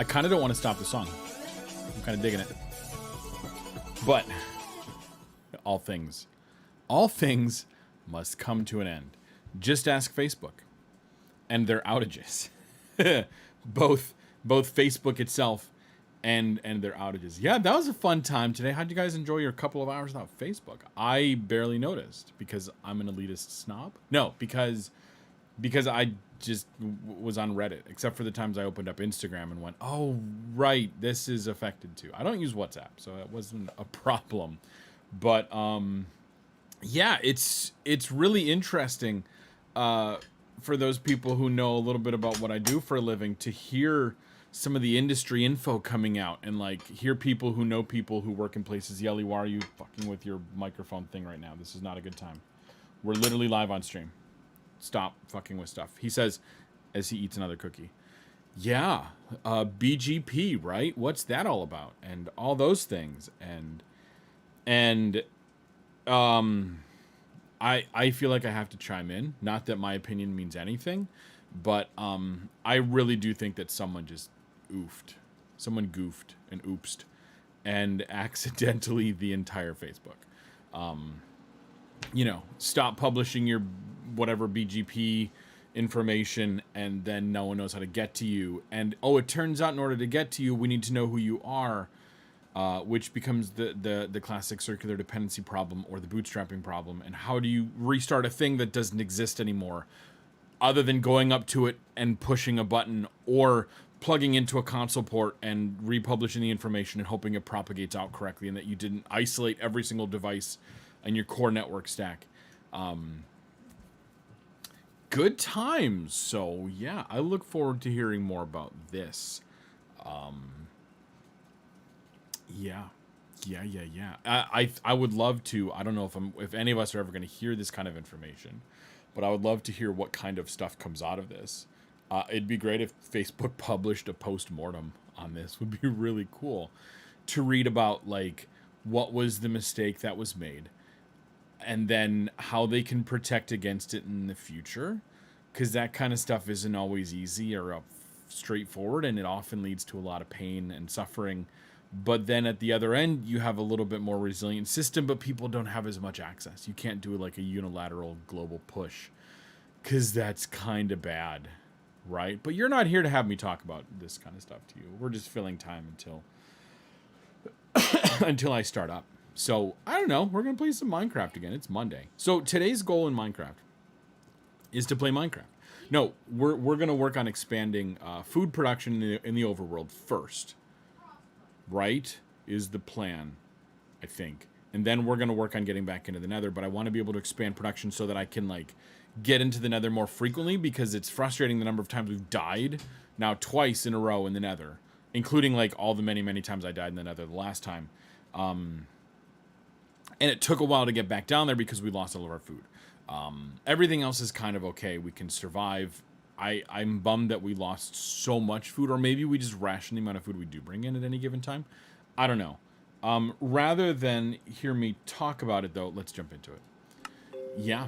I kind of don't want to stop the song. I'm kind of digging it. But all things must come to an end. Just ask Facebook and their outages. both Facebook itself and their outages. Yeah, that was a fun time today. How'd you guys enjoy your couple of hours without Facebook? I barely noticed because I'm an elitist snob. No, because I just was on Reddit, except for the times I opened up Instagram and went, oh, right, this is affected too. I don't use WhatsApp, so it wasn't a problem. But yeah, it's really interesting for those people who know a little bit about what I do for a living to hear some of the industry info coming out and like hear people who know people who work in places. Yelly, why are you fucking with your microphone thing right now? This is not a good time. We're literally live on stream. Stop fucking with stuff. He says as he eats another cookie. Yeah, BGP, right? What's that all about? And all those things. And I feel like I have to chime in. Not that my opinion means anything, but I really do think that someone just oofed. Someone goofed and oopsed and accidentally the entire Facebook. You know, stop publishing your whatever BGP information and then no one knows how to get to you. And, oh, it turns out in order to get to you, we need to know who you are. Which becomes the classic circular dependency problem or the bootstrapping problem. And how do you restart a thing that doesn't exist anymore other than going up to it and pushing a button or plugging into a console port and republishing the information and hoping it propagates out correctly and that you didn't isolate every single device in your core network stack. Good times. So yeah, I look forward to hearing more about this. Yeah. I would love to. I don't know if any of us are ever going to hear this kind of information, but I would love to hear what kind of stuff comes out of this. It'd be great if Facebook published a post-mortem on this. Would be really cool to read about, like, what was the mistake that was made and then how they can protect against it in the future, because that kind of stuff isn't always easy or straightforward, and it often leads to a lot of pain and suffering. But then at the other end, you have a little bit more resilient system, but people don't have as much access. You can't do like a unilateral global push because that's kind of bad, right? But you're not here to have me talk about this kind of stuff to you. We're just filling time until I start up. So I don't know. We're going to play some Minecraft again. It's Monday. So today's goal in Minecraft is to play Minecraft. No, we're going to work on expanding food production in the overworld first. Right, is the plan, I think. And then we're going to work on getting back into the Nether, but I want to be able to expand production so that I can, like, get into the Nether more frequently, because it's frustrating the number of times we've died now twice in a row in the Nether, including, like, all the many, many times I died in the Nether the last time. And it took a while to get back down there because we lost all of our food. Everything else is kind of okay. We can survive. I'm bummed that we lost so much food, or maybe we just ration the amount of food we do bring in at any given time. I don't know. Rather than hear me talk about it, though, let's jump into it. Yeah.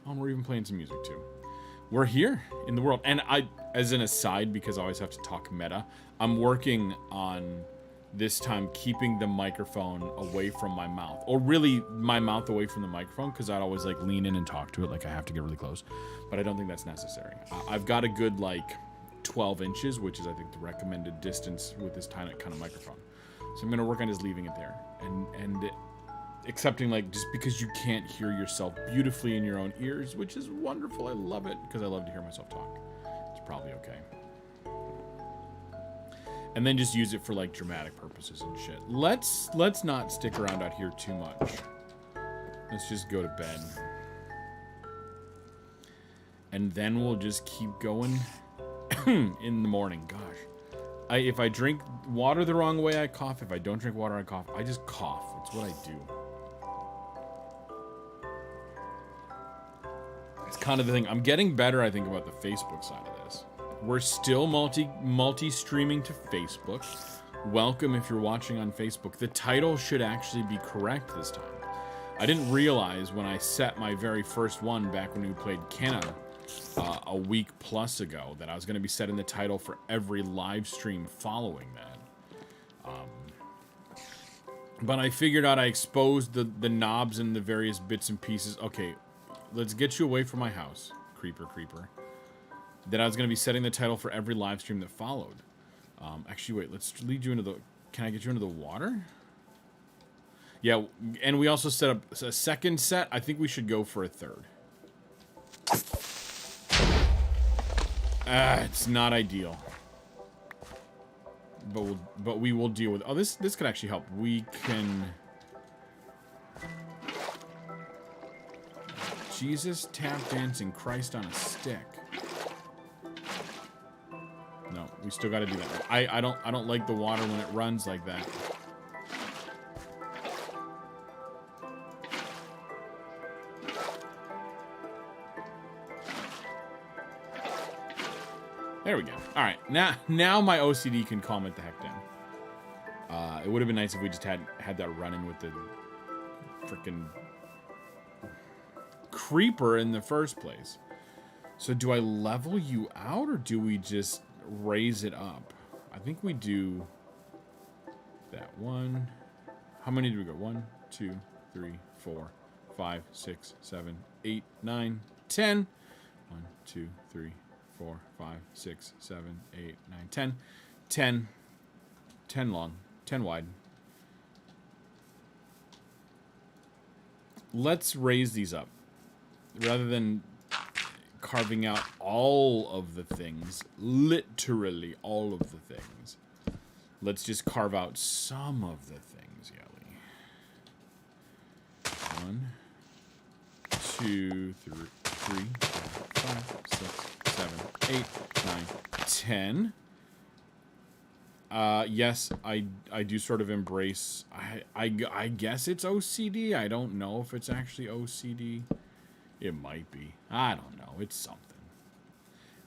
Oh, we're even playing some music, too. We're here in the world. And as an aside, because I always have to talk meta, I'm working on this time keeping the microphone away from my mouth, or really my mouth away from the microphone, because I'd always like lean in and talk to it, like I have to get really close, but I don't think that's necessary. I've got a good like 12 inches, which is I think the recommended distance with this tiny kind of microphone. So I'm going to work on just leaving it there and accepting, like, just because you can't hear yourself beautifully in your own ears, which is wonderful. I love it because I love to hear myself talk. It's probably okay. And then just use it for like dramatic purposes and shit. Let's not stick around out here too much. Let's just go to bed. And then we'll just keep going in the morning. Gosh. If I drink water the wrong way, I cough. If I don't drink water, I cough. I just cough. It's what I do. It's kind of the thing. I'm getting better, I think, about the Facebook side of this. We're still multi-streaming to Facebook. Welcome if you're watching on Facebook. The title should actually be correct this time. I didn't realize when I set my very first one back when we played Canada a week plus ago that I was going to be setting the title for every live stream following that. But I figured out I exposed the knobs and the various bits and pieces. Okay, let's get you away from my house, creeper. That I was going to be setting the title for every live stream that followed. Actually, wait, let's lead you into the... Can I get you into the water? Yeah, and we also set up a second set. I think we should go for a third. It's not ideal. But we will deal with... Oh, this could actually help. We can... Jesus, tap dancing Christ on a stick. No, we still got to do that. I don't like the water when it runs like that. There we go. All right, now my OCD can calm it the heck down. It would have been nice if we just had that running with the freaking creeper in the first place. So do I level you out or do we just raise it up? I think we do that one. How many do we go? 1, 2, 3, 4, 5, 6, 7, 8, 9, 10. 1, 2, 3, 4, 5, 6, 7, 8, 9, 10. 10. 10 long. 10 wide. Let's raise these up. Rather than carving out all of the things, literally all of the things, let's just carve out some of the things, Yelly. 1, 2, 3, 4, 5, 6, 7, 8, 9, 10. Yes, I do sort of embrace... I guess it's OCD. I don't know if it's actually OCD. It might be. I don't know. It's something.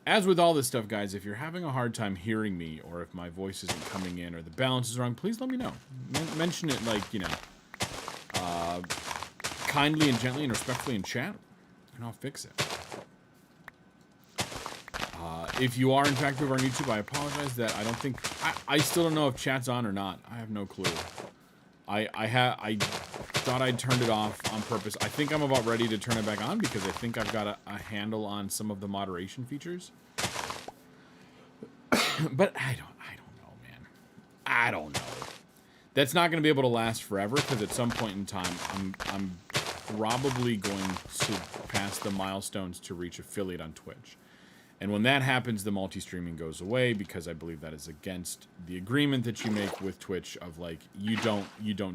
As with all this stuff, guys, if you're having a hard time hearing me, or if my voice isn't coming in, or the balance is wrong, please let me know. Mention it, like, you know, kindly and gently and respectfully in chat, and I'll fix it. If you are, in fact, over on YouTube, I apologize that I don't think... I still don't know if chat's on or not. I have no clue. I thought I'd turned it off on purpose. I think I'm about ready to turn it back on because I think I've got a handle on some of the moderation features. But I don't know, man. I don't know. That's not going to be able to last forever because at some point in time, I'm probably going to pass the milestones to reach affiliate on Twitch. And when that happens, the multi-streaming goes away because I believe that is against the agreement that you make with Twitch of like, you don't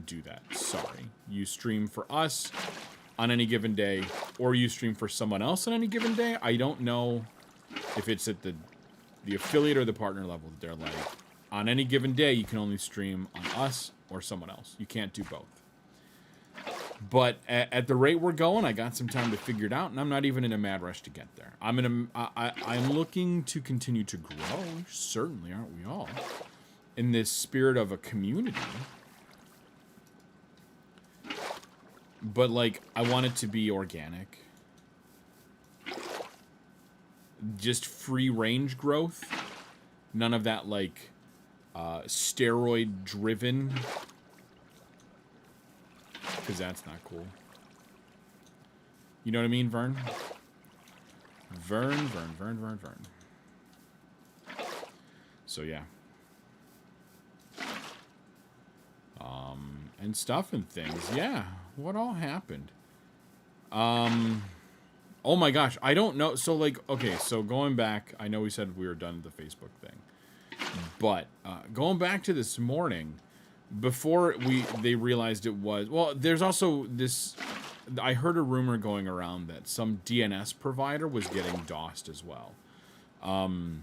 do that. Sorry. You stream for us on any given day, or you stream for someone else on any given day. I don't know if it's at the affiliate or the partner level that they're like, on any given day, you can only stream on us or someone else. You can't do both. But at the rate we're going, I got some time to figure it out, and I'm not even in a mad rush to get there. I'm looking to continue to grow, certainly, aren't we all? In this spirit of a community. But, like, I want it to be organic. Just free-range growth. None of that, like, steroid-driven... Because that's not cool. You know what I mean, Vern? Vern. So, yeah. And stuff and things. Yeah. What all happened? Oh my gosh. I don't know. So, like, okay. So, going back. I know we said we were done with the Facebook thing. But, going back to this morning... Before they realized it was... Well, there's also this... I heard a rumor going around that some DNS provider was getting DOSed as well. And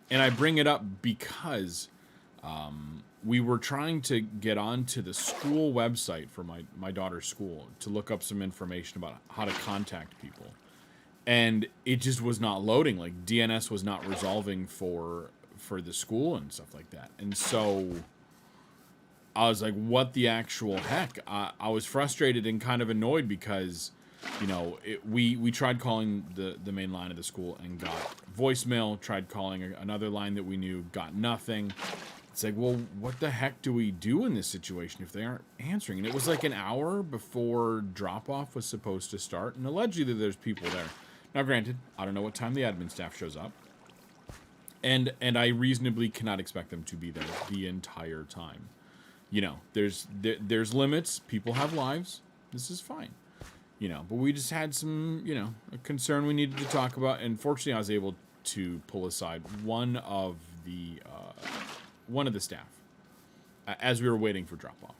I bring it up because we were trying to get onto the school website for my daughter's school to look up some information about how to contact people. And it just was not loading. Like, DNS was not resolving for the school and stuff like that. And so... I was like, what the actual heck? I was frustrated and kind of annoyed because You know, we tried calling the main line of the school and got voicemail. Tried calling another line that we knew, got nothing. It's like, well, what the heck do we do in this situation if they aren't answering? And it was like an hour before drop-off was supposed to start, and allegedly there's people there. Now, granted, I don't know what time the admin staff shows up, and I reasonably cannot expect them to be there the entire time. You know, there's limits. People have lives. This is fine. You know, but we just had some, you know, a concern we needed to talk about, and fortunately I was able to pull aside one of the staff as we were waiting for drop-off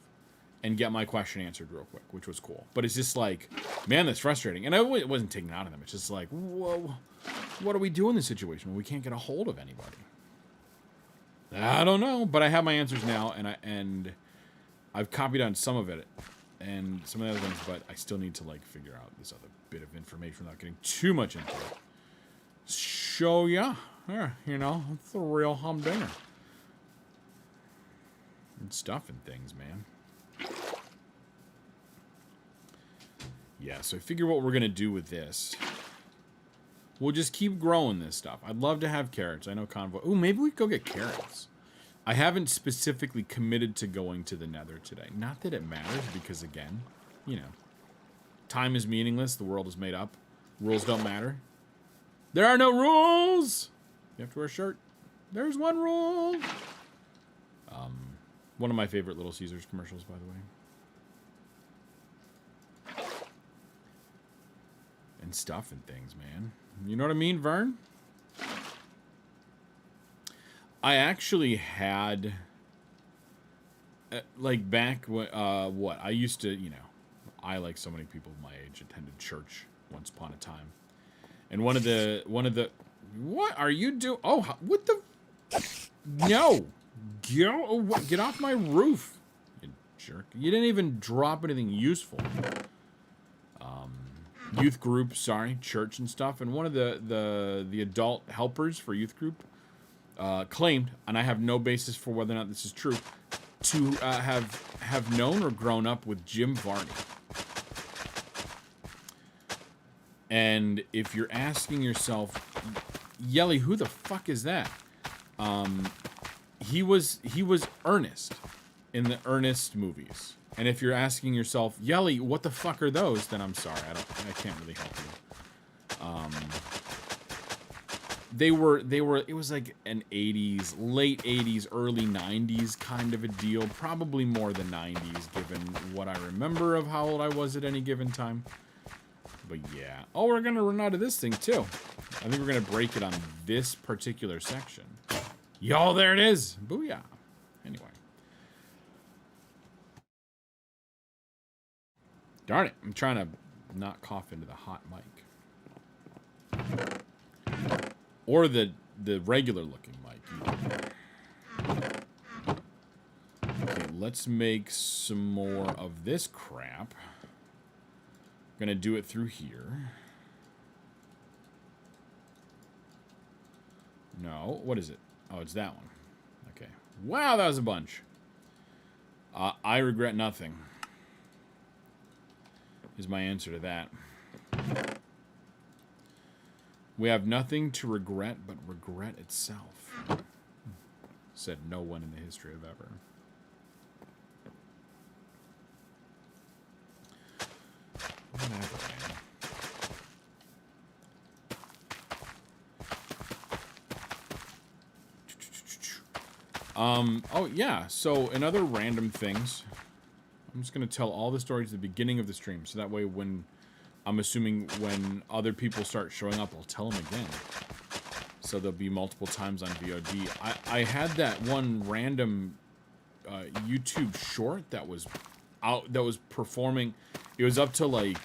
and get my question answered real quick, which was cool. But it's just like, man, that's frustrating. And it wasn't taken out of them. It's just like, whoa, what do we do in this situation when we can't get a hold of anybody? I don't know, but I have my answers now, and I've copied on some of it and some of the other things, but I still need to, like, figure out this other bit of information without getting too much into it. So, yeah, you know, it's a real humdinger. And stuff and things, man. Yeah, so I figure what we're going to do with this. We'll just keep growing this stuff. I'd love to have carrots. I know convoy. Ooh, maybe we could go get carrots. I haven't specifically committed to going to the Nether today. Not that it matters, because again, you know, time is meaningless. The world is made up. Rules don't matter. There are no rules. You have to wear a shirt. There's one rule. One of my favorite Little Caesars commercials, by the way. And stuff and things, man. You know what I mean, Vern? I actually had, like, back when, what? I used to, you know, I, like so many people my age, attended church once upon a time. And one of the, what are you doing? Oh, what the? No. Get off my roof, you jerk. You didn't even drop anything useful. Youth group, sorry, church and stuff. And one of the adult helpers for youth group claimed, and I have no basis for whether or not this is true, to have known or grown up with Jim Varney. And if you're asking yourself, Yelly, who the fuck is that? He was Ernest in the Ernest movies. And if you're asking yourself, Yelly, what the fuck are those? Then I'm sorry, I can't really help you. It was like an 80s, late 80s, early 90s kind of a deal. Probably more than 90s, given what I remember of how old I was at any given time. But yeah. Oh, we're gonna run out of this thing too. I think we're gonna break it on this particular section. Y'all, there it is. Booyah. Anyway. Darn it. I'm trying to not cough into the hot mic. Or the regular looking mic. Okay, let's make some more of this crap. I'm gonna do it through here. No, what is it? Oh, it's that one. Okay. Wow, that was a bunch. I regret nothing. Is my answer to that. We have nothing to regret but regret itself. Said no one in the history of ever. Whatever, man. Oh, yeah. So, in other random things, I'm just going to tell all the stories at the beginning of the stream. So that way when, I'm assuming when other people start showing up, I'll tell them again. So there'll be multiple times on VOD. I had that one random YouTube short that was out, that was performing. It was up to like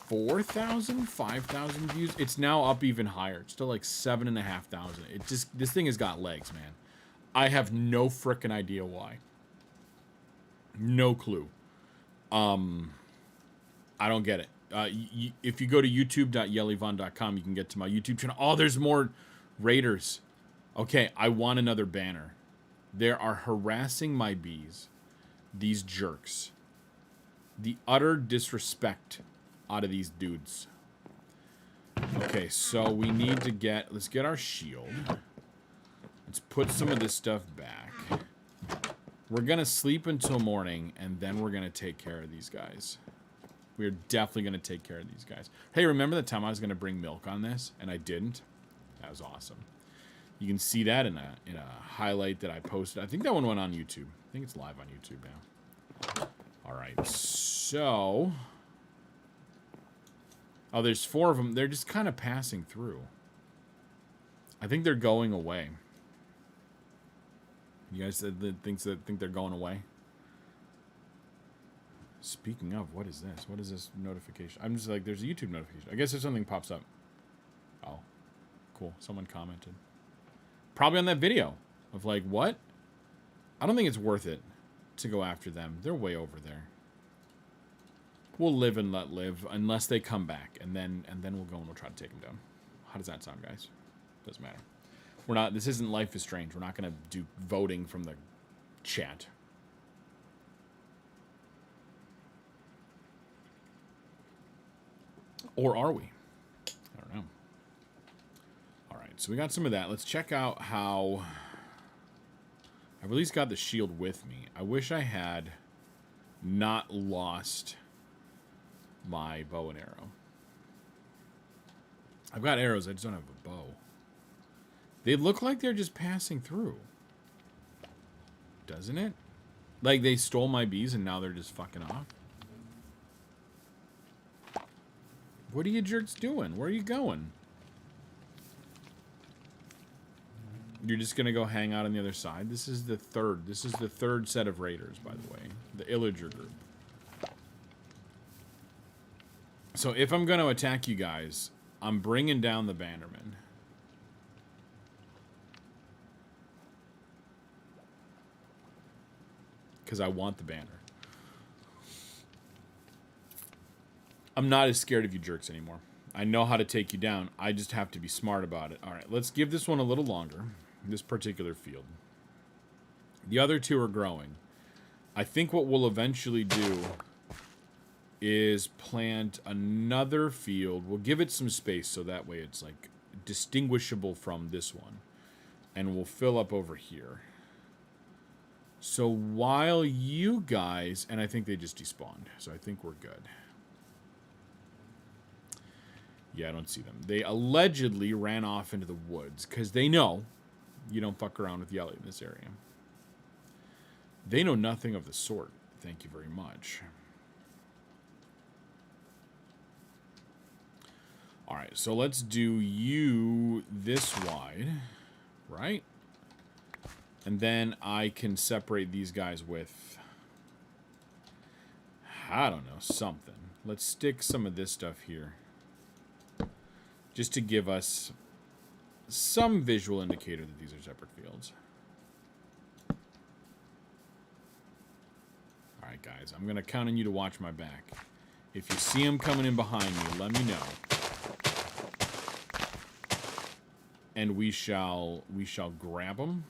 4,000, 5,000 views. It's now up even higher. It's still like 7,500. It just, this thing has got legs, man. I have no frickin' idea why. No clue. I don't get it. If you go to youtube.yellyvon.com, you can get to my YouTube channel. Oh, there's more raiders. Okay, I want another banner. They are harassing my bees. These jerks. The utter disrespect out of these dudes. Okay, so we need to get... Let's get our shield. Let's put some of this stuff back. We're going to sleep until morning, and then we're going to take care of these guys. We're definitely going to take care of these guys. Hey, remember the time I was going to bring milk on this, and I didn't? That was awesome. You can see that in a highlight that I posted. I think that one went on YouTube. I think it's live on YouTube now. All right, so... Oh, there's 4 of them. They're just kind of passing through. I think they're going away. You guys think they're going away? Speaking of, what is this? What is this notification? I'm just like, there's a YouTube notification. I guess if something pops up. Oh, cool. Someone commented. Probably on that video of like, what? I don't think it's worth it to go after them. They're way over there. We'll live and let live unless they come back, and then we'll go and we'll try to take them down. How does that sound, guys? Doesn't matter. We're not. This isn't Life is Strange. We're not going to do voting from the chat. Or are we? I don't know. All right, so we got some of that. Let's check out how... I've at least got the shield with me. I wish I had not lost my bow and arrow. I've got arrows, I just don't have a bow. They look like they're just passing through. Doesn't it? Like they stole my bees and now they're just fucking off. What are you jerks doing? Where are you going? You're just gonna go hang out on the other side? This is the third set of raiders, by the way. The Illager group. So if I'm going to attack you guys, I'm bringing down the Bannerman. Because I want the banner. I'm not as scared of you jerks anymore. I know how to take you down. I just have to be smart about it. All right, let's give this one a little longer. This particular field. The other 2 are growing. I think what we'll eventually do is plant another field. We'll give it some space so that way it's like distinguishable from this one. And we'll fill up over here. So while you guys... And I think they just despawned. So I think we're good. Yeah, I don't see them. They allegedly ran off into the woods. Because they know you don't fuck around with Yelly in this area. They know nothing of the sort. Thank you very much. All right, so let's do you this wide, right? And then I can separate these guys with, I don't know, something. Let's stick some of this stuff here. Just to give us some visual indicator that these are separate fields. All right, guys, I'm going to count on you to watch my back. If you see them coming in behind me, let me know. And we shall grab them.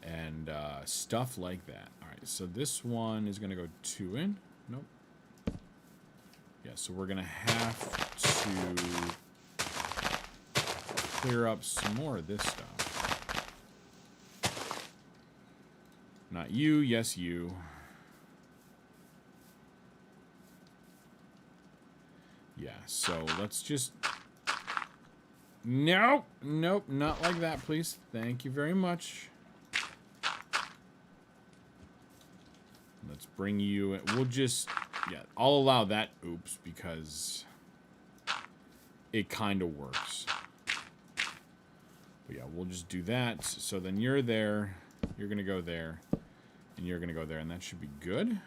And stuff like that. All right, so this one is going to go 2 in. Nope. Yeah, so we're going to have to clear up some more of this stuff. Not you, yes, you. Yeah, so let's just... Nope, nope, not like that, please. Thank you very much. Let's bring you... We'll just... Yeah, I'll allow that oops because it kind of works. But yeah, we'll just do that. So then you're there, you're going to go there, and you're going to go there, and that should be good,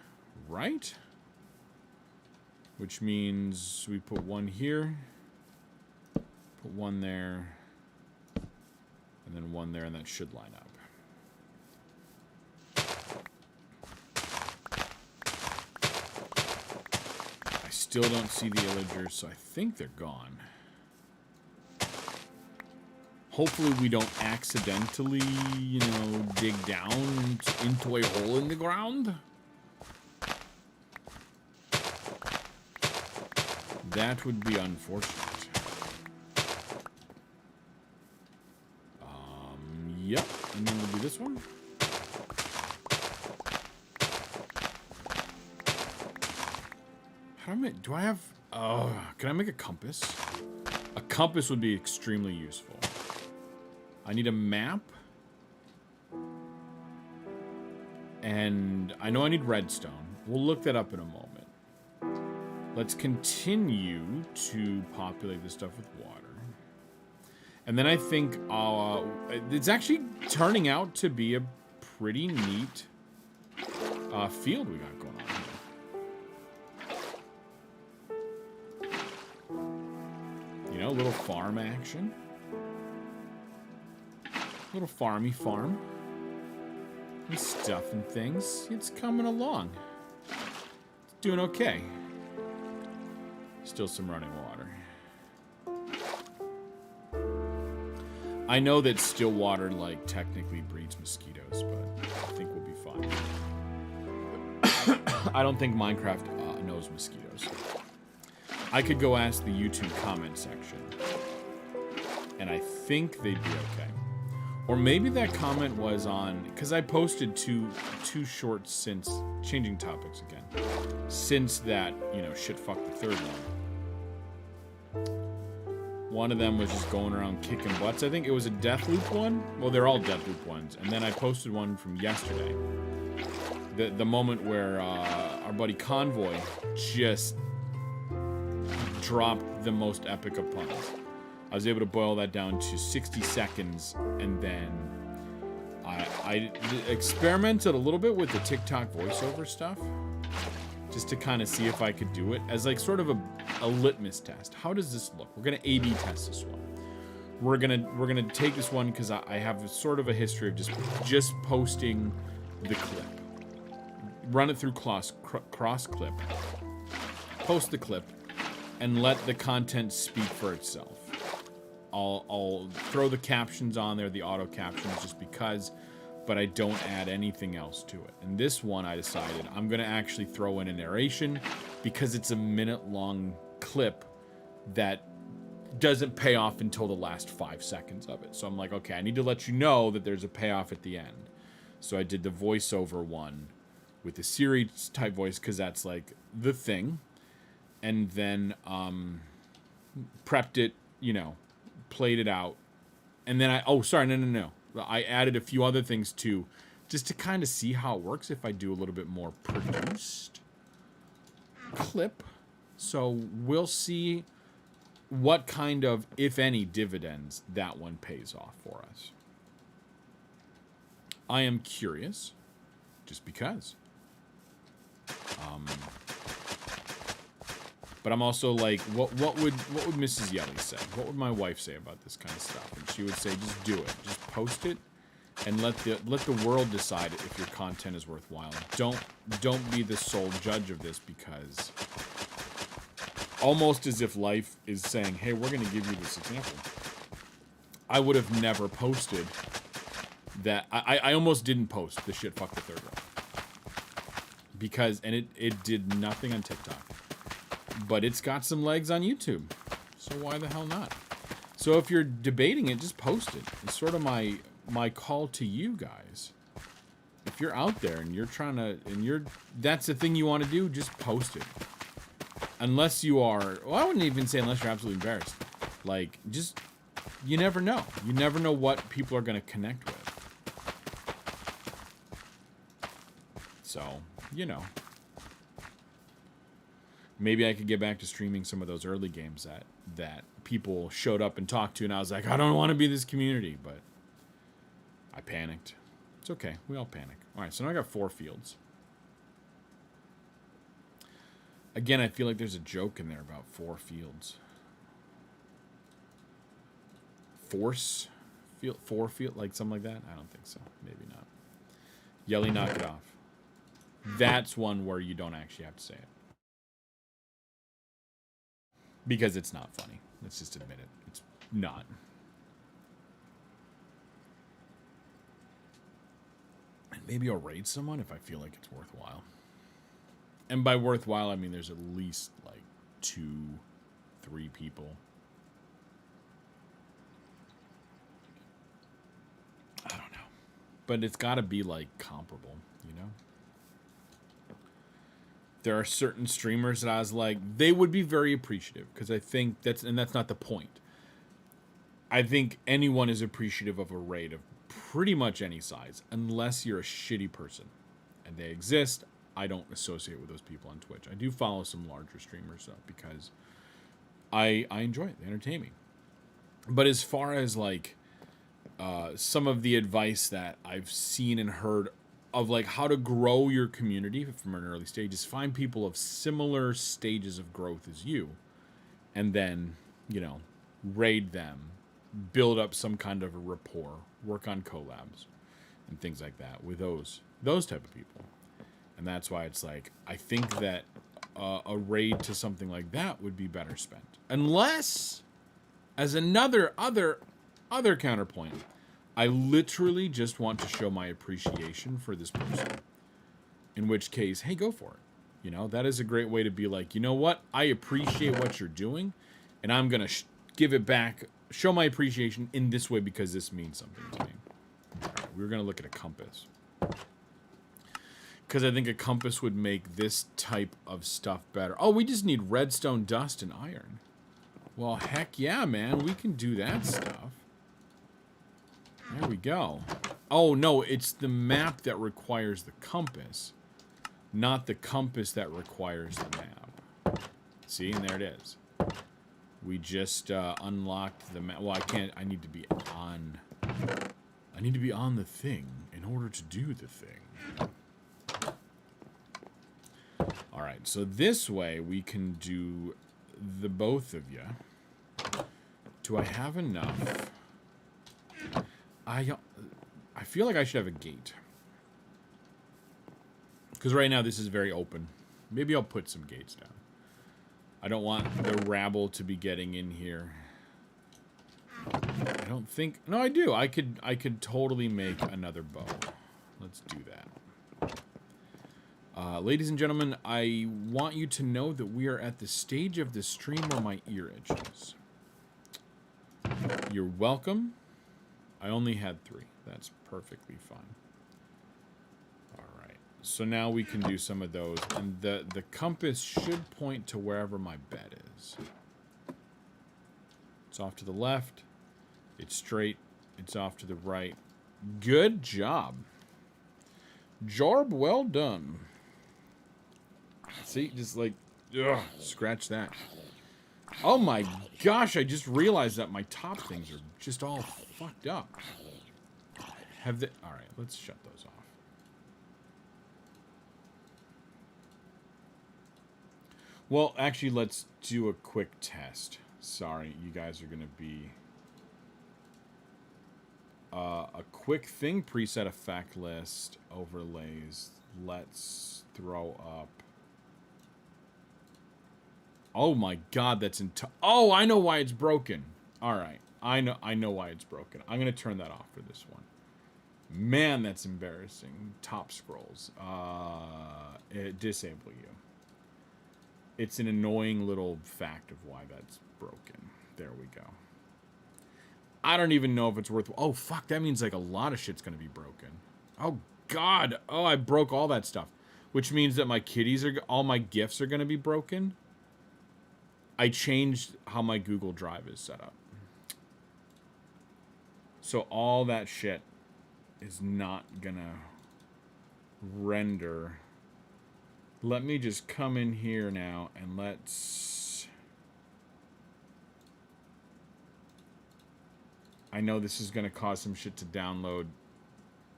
right? Which means we put one here, put one there, and then one there, and that should line up. I still don't see the illagers, so I think they're gone. Hopefully we don't accidentally, you know, dig down into a hole in the ground. that would be unfortunate. Yep, and then we'll do this one. How do I have... can I make a compass? A compass would be extremely useful. I need a map. And I know I need redstone. We'll look that up in a moment. Let's continue to populate this stuff with water. And then I think it's actually turning out to be a pretty neat field we got going on here. You know, a little farm action. Little farmy farm. And stuff and things. It's coming along. It's doing okay. Still some running water. I know that still water, like, technically breeds mosquitoes, but I think we'll be fine. I don't think Minecraft knows mosquitoes. I could go ask the YouTube comment section, and I think they'd be okay. Or maybe that comment was on, because I posted two shorts since, changing topics again, since that, you know, shit fuck the third one. One of them was just going around kicking butts. I think it was a Deathloop one. Well, they're all Deathloop ones. And then I posted one from yesterday. The moment where our buddy Convoy just dropped the most epic of puns. I was able to boil that down to 60 seconds, and then I experimented a little bit with the TikTok voiceover stuff, just to kind of see if I could do it as like sort of a litmus test. How does this look? We're gonna A/B test this one. We're gonna take this one because I have sort of a history of just posting the clip, run it through cross clip, post the clip, and let the content speak for itself. I'll throw the captions on there, the auto captions, just because, but I don't add anything else to it. And this one, I decided I'm going to actually throw in a narration because it's a minute-long clip that doesn't pay off until the last 5 seconds of it. So I'm like, okay, I need to let you know that there's a payoff at the end. So I did the voiceover one with the Siri-type voice because that's like the thing. And then prepped it, you know, played it out, and then I added a few other things too, just to kind of see how it works if I do a little bit more produced clip. So we'll see what kind of, if any, dividends that one pays off for us. I am curious, just because. But I'm also like, what would Mrs. Yelly say? What would my wife say about this kind of stuff? And she would say, just do it. Just post it and let the world decide if your content is worthwhile. Don't be the sole judge of this, because almost as if life is saying, hey, we're going to give you this example. I would have never posted that. I almost didn't post the shit fuck the third one. Because, and it did nothing on TikTok. But it's got some legs on YouTube, so why the hell not? So if you're debating it, just post it. It's sort of my call to you guys. If you're out there and you're trying to, that's the thing you want to do, just post it. Unless you are, well, I wouldn't even say unless you're absolutely embarrassed. Like, just, you never know. You never know what people are going to connect with. So, you know. Maybe I could get back to streaming some of those early games that people showed up and talked to, and I was like, I don't want to be this community, but I panicked. It's okay. We all panic. All right, so now I got 4 fields. Again, I feel like there's a joke in there about 4 fields. Force field, 4 field, like something like that? I don't think so. Maybe not. Yelly, knock it off. That's one where you don't actually have to say it. Because it's not funny. Let's just admit it. It's not. And maybe I'll raid someone if I feel like it's worthwhile. And by worthwhile, I mean there's at least like 2 3 people. I don't know. But it's got to be, like, comparable, you know? There are certain streamers that I was like, they would be very appreciative, because I think that's not the point. I think anyone is appreciative of a raid of pretty much any size, unless you're a shitty person. And they exist. I don't associate with those people on Twitch. I do follow some larger streamers, though, because I enjoy it. They entertain me. But as far as, like, some of the advice that I've seen and heard of, like, how to grow your community from an early stage is find people of similar stages of growth as you, and then, you know, raid them, build up some kind of a rapport, work on collabs, and things like that with those type of people. And that's why it's like, I think that a raid to something like that would be better spent. Unless, as another counterpoint, I literally just want to show my appreciation for this person. In which case, hey, go for it. You know, that is a great way to be like, you know what? I appreciate what you're doing, and I'm going to give it back, show my appreciation in this way because this means something to me. All right, we're going to look at a compass. Because I think a compass would make this type of stuff better. Oh, we just need redstone, dust, and iron. Well, heck yeah, man. We can do that stuff. There we go. Oh, no, it's the map that requires the compass, not the compass that requires the map. See, and there it is. We just unlocked the map. Well, I can't. I need to be on the thing in order to do the thing. All right, so this way we can do the both of you. Do I have enough? I feel like I should have a gate. Because right now this is very open. Maybe I'll put some gates down. I don't want the rabble to be getting in here. I don't think... No, I do. I could totally make another bow. Let's do that. Ladies and gentlemen, I want you to know that we are at the stage of the stream where my ear itches. You're welcome. I only had 3. That's perfectly fine. All right. So now we can do some of those. And the compass should point to wherever my bed is. It's off to the left. It's straight. It's off to the right. Good job. Job well done. See, just like, ugh, scratch that. Oh my gosh, I just realized that my top things are just all fucked up. All right, let's shut those off. Well, actually, let's do a quick test. Sorry, you guys are going to be... a quick thing, preset effect list, overlays. Let's throw up... Oh my god, that's oh, I know why it's broken. All right, I know why it's broken. I'm going to turn that off for this one. Man, that's embarrassing. Top scrolls. Disable you. It's an annoying little fact of why that's broken. There we go. I don't even know if it's worth... Oh, fuck, that means like a lot of shit's going to be broken. Oh, God. Oh, I broke all that stuff. Which means that my kitties are... All my gifts are going to be broken. I changed how my Google Drive is set up. So all that shit is not going to render... Let me just come in here now and let's... I know this is going to cause some shit to download,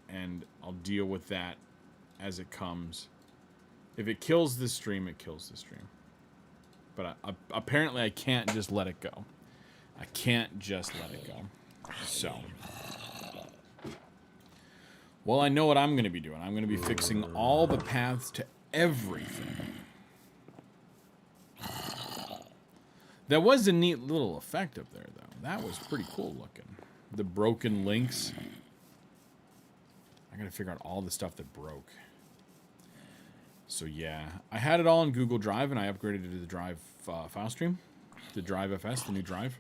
and I'll deal with that as it comes. If it kills the stream, it kills the stream. But apparently I can't just let it go. I can't just let it go. So... Well, I know what I'm going to be doing. I'm going to be fixing all the paths to everything. That was a neat little effect up there, though. That was pretty cool looking. The broken links. I gotta figure out all the stuff that broke. So yeah, I had it all in Google Drive, and I upgraded it to the Drive file stream. the Drive FS, the new drive.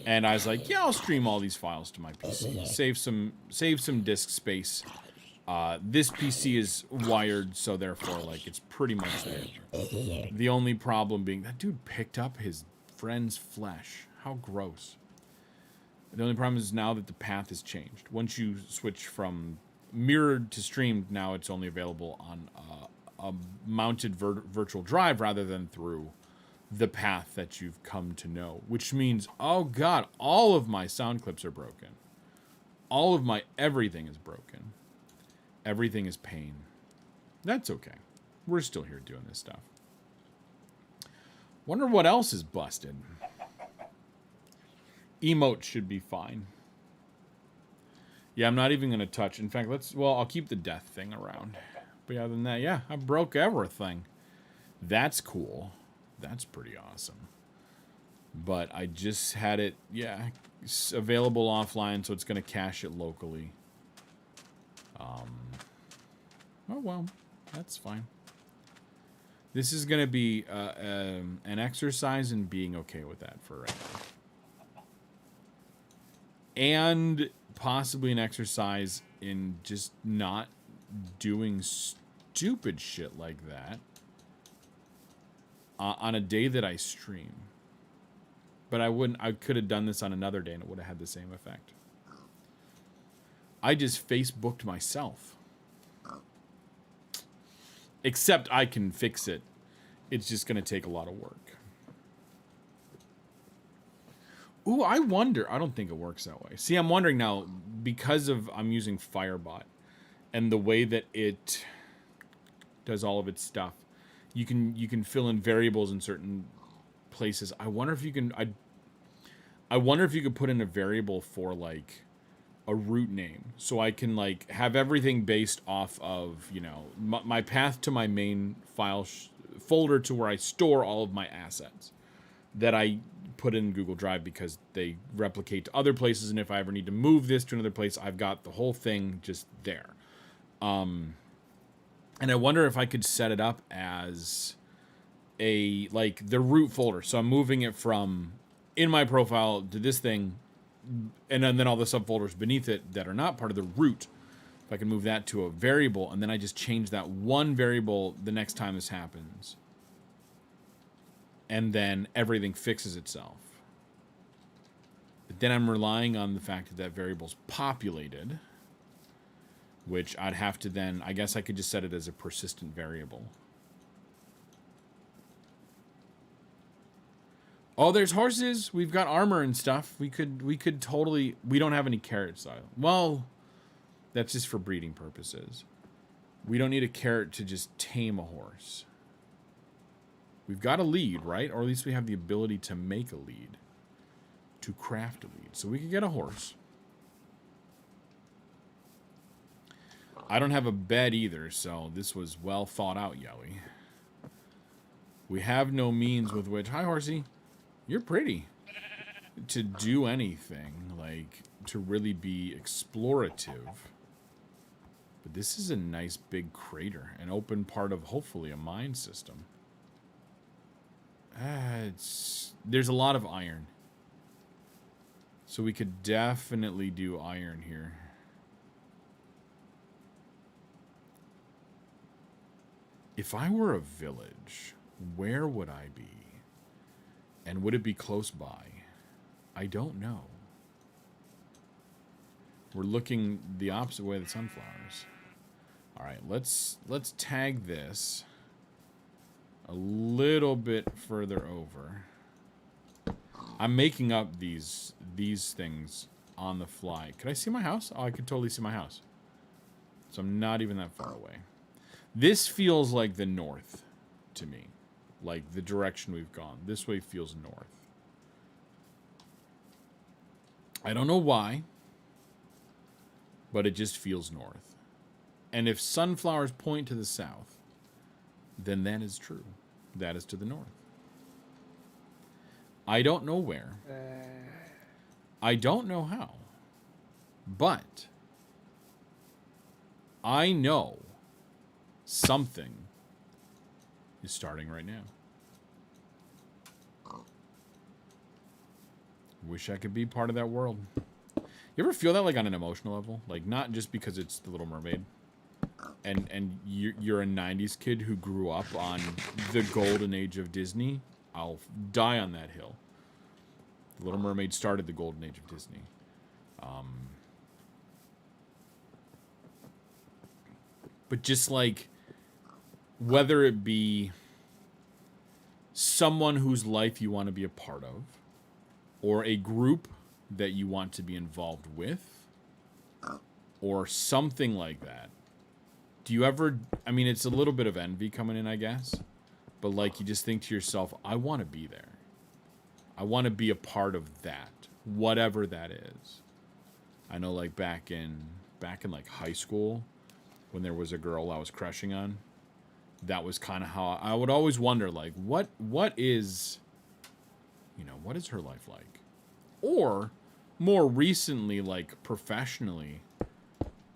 And I was like, yeah, I'll stream all these files to my PC. Save some disk space. This PC is wired, so therefore, like, it's pretty much there. The only problem being that dude picked up his friend's flesh. How gross. The only problem is now that the path has changed. Once you switch from mirrored to streamed, now it's only available on a mounted virtual drive rather than through the path that you've come to know. Which means, oh god, all of my sound clips are broken. All of my everything is broken. Everything is pain. That's okay. We're still here doing this stuff. Wonder what else is busted. Emote should be fine. Yeah, I'm not even going to touch. In fact, I'll keep the death thing around. But other than that, yeah, I broke everything. That's cool. That's pretty awesome. But I just had it, yeah, available offline, so it's going to cache it locally. Oh, well, that's fine. This is going to be an exercise in being okay with that for right now. And possibly an exercise in just not doing stupid shit like that on a day that I stream. But I could have done this on another day and it would have had the same effect. I just Facebooked myself. Except I can fix it. It's just going to take a lot of work. Ooh, I wonder. I don't think it works that way. See, I'm wondering now, because I'm using Firebot and the way that it does all of its stuff, you can fill in variables in certain places. I wonder if you can. I wonder if you could put in a variable for like a root name, so I can like have everything based off of, you know, my path to my main file folder to where I store all of my assets that I put in Google Drive because they replicate to other places, and if I ever need to move this to another place, I've got the whole thing just there. And I wonder if I could set it up as a like the root folder. So I'm moving it from in my profile to this thing, and then all the subfolders beneath it that are not part of the root. If I can move that to a variable, and then I just change that one variable the next time this happens. And then everything fixes itself. But then I'm relying on the fact that that variable's populated, which I'd have to then, I guess I could just set it as a persistent variable. Oh, there's horses. We've got armor and stuff. We could totally, we don't have any carrots though. Well, that's just for breeding purposes. We don't need a carrot to just tame a horse. We've got a lead, right? Or at least we have the ability to make a lead. To craft a lead. So we could get a horse. I don't have a bed either, so this was well thought out, Yowie. We have no means with which... Hi, horsey. You're pretty. To do anything, like, to really be explorative. But this is a nice big crater. An open part of, hopefully, a mine system. There's a lot of iron. So we could definitely do iron here. If I were a village, where would I be? And would it be close by? I don't know. We're looking the opposite way of the sunflowers. All right, let's tag this a little bit further over. I'm making up these things on the fly. Could I see my house? Oh, I could totally see my house. So I'm not even that far away. This feels like the north to me. Like the direction we've gone. This way feels north. I don't know why, but it just feels north. And if sunflowers point to the south, then that is true. That is to the north. I don't know where. I don't know how. But I know something is starting right now. Wish I could be part of that world. You ever feel that, like, on an emotional level? Like, not just because it's The Little Mermaid, and you're a 90s kid who grew up on the golden age of Disney. I'll die on that hill. The Little Mermaid started the golden age of Disney. But just, like, whether it be someone whose life you want to be a part of, or a group that you want to be involved with, or something like that. Do you ever, I mean, it's a little bit of envy coming in, I guess, but, like, you just think to yourself, I want to be there. I want to be a part of that, whatever that is. I know, like, back in like high school, when there was a girl I was crushing on, that was kind of how I would always wonder, like, what is, you know, what is her life like? Or more recently, like, professionally,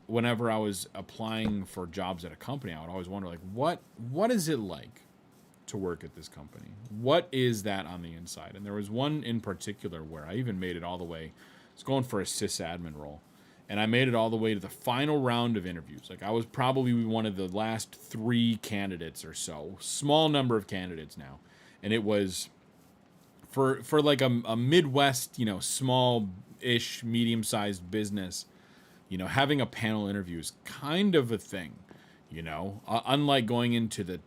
whenever I was applying for jobs at a company, I would always wonder, like, what is it like to work at this company? What is that on the inside? And there was one in particular where I even made it all the way. I was going for a sysadmin role, and I made it all the way to the final round of interviews. Like, I was probably one of the last 3 candidates or so. Small number of candidates now. And it was for like a Midwest, you know, small-ish, medium-sized business. You know, having a panel interview is kind of a thing, you know, unlike going into the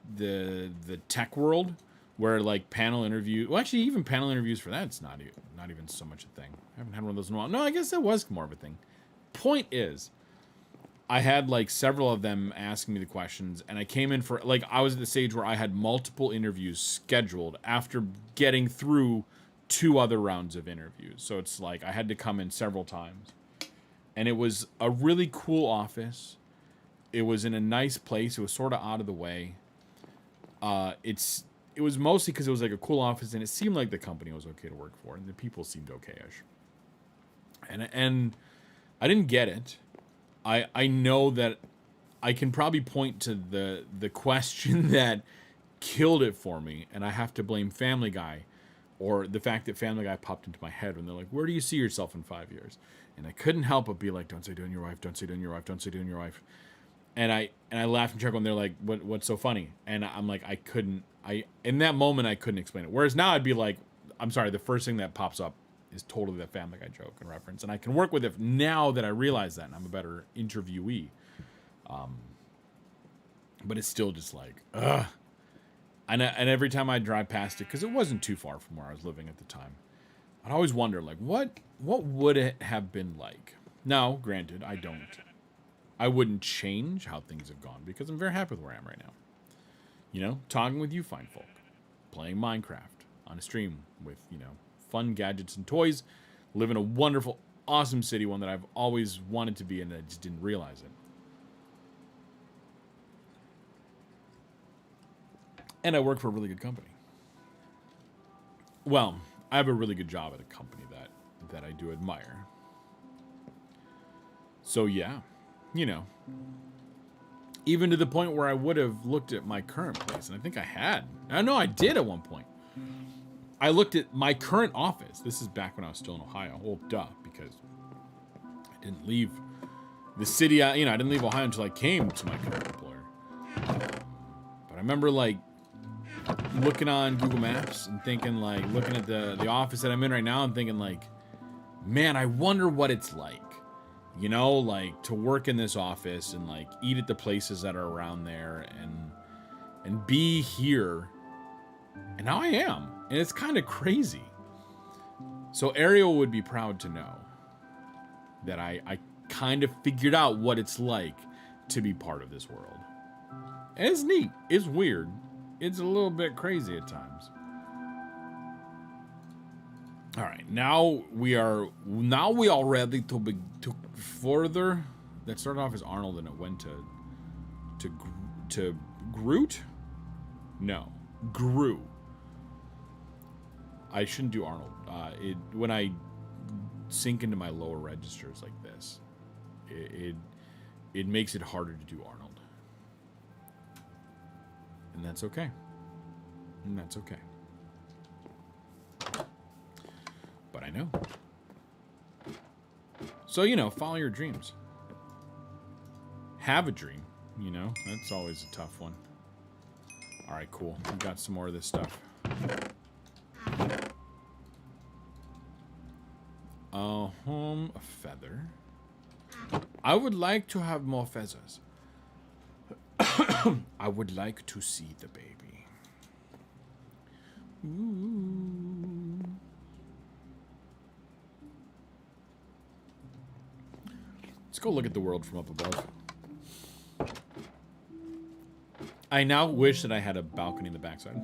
tech world where, like, panel interview, well, actually, even panel interviews for that, it's not even so much a thing. I haven't had one of those in a while. No, I guess that was more of a thing. Point is, I had, like, several of them asking me the questions, and I came in for, like, I was at the stage where I had multiple interviews scheduled after getting through 2 other rounds of interviews. So it's like I had to come in several times. And it was a really cool office. It was in a nice place. It was sort of out of the way. It was mostly because it was like a cool office, and it seemed like the company was okay to work for, and the people seemed okay-ish. And I didn't get it. I know that I can probably point to the question that killed it for me, and I have to blame Family Guy, or the fact that Family Guy popped into my head when they're like, where do you see yourself in 5 years? And I couldn't help but be like, don't say doing your wife, don't say doing your wife, don't say doing your wife. And I laughed and chuckled, and they're like, what's so funny? And I'm like, in that moment, I couldn't explain it. Whereas now I'd be like, I'm sorry, the first thing that pops up is totally that Family Guy joke and reference. And I can work with it now that I realize that, and I'm a better interviewee. But it's still just like, ugh. And every time I drive past it, because it wasn't too far from where I was living at the time, I'd always wonder, like, what would it have been like? Now, granted, I wouldn't change how things have gone, because I'm very happy with where I am right now. You know, talking with you fine folk, playing Minecraft on a stream with, you know, fun gadgets and toys, live in a wonderful, awesome city, one that I've always wanted to be in, and I just didn't realize it. And I work for a really good company. Well, I have a really good job at a company that I do admire. So yeah, you know, even to the point where I would have looked at my current place, and I think I had. I know I did at one point. I looked at my current office. This is back when I was still in Ohio. Well, duh, because I didn't leave the city. I didn't leave Ohio until I came to my current employer. But I remember, like, looking on Google Maps and thinking, like, looking at the office that I'm in right now and thinking, like, man, I wonder what it's like, you know, like, to work in this office and, like, eat at the places that are around there and be here. And now I am, and it's kind of crazy. So Ariel would be proud to know that I kind of figured out what it's like to be part of this world. And it's neat. It's weird. It's a little bit crazy at times. All right, now we are ready to further. That started off as Arnold and it went to Groot. No, Gru. I shouldn't do Arnold. When I sink into my lower registers like this, it makes it harder to do Arnold, and that's okay. And that's okay. But I know. So, you know, follow your dreams. Have a dream, you know? That's always a tough one. All right, cool. We got some more of this stuff. A feather. I would like to have more feathers. I would like to see the baby. Ooh. Let's go look at the world from up above. I now wish that I had a balcony in the backside.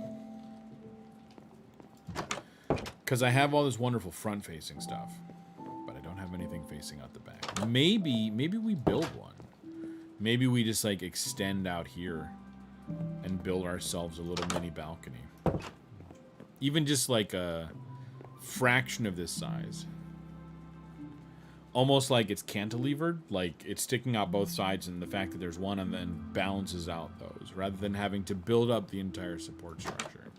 Because I have all this wonderful front-facing stuff. But I don't have anything facing out the back. Maybe we build one. Maybe we just, like, extend out here and build ourselves a little mini balcony. Even just, like, a fraction of this size. Almost like it's cantilevered, like it's sticking out both sides, and the fact that there's one and then balances out those, rather than having to build up the entire support structure,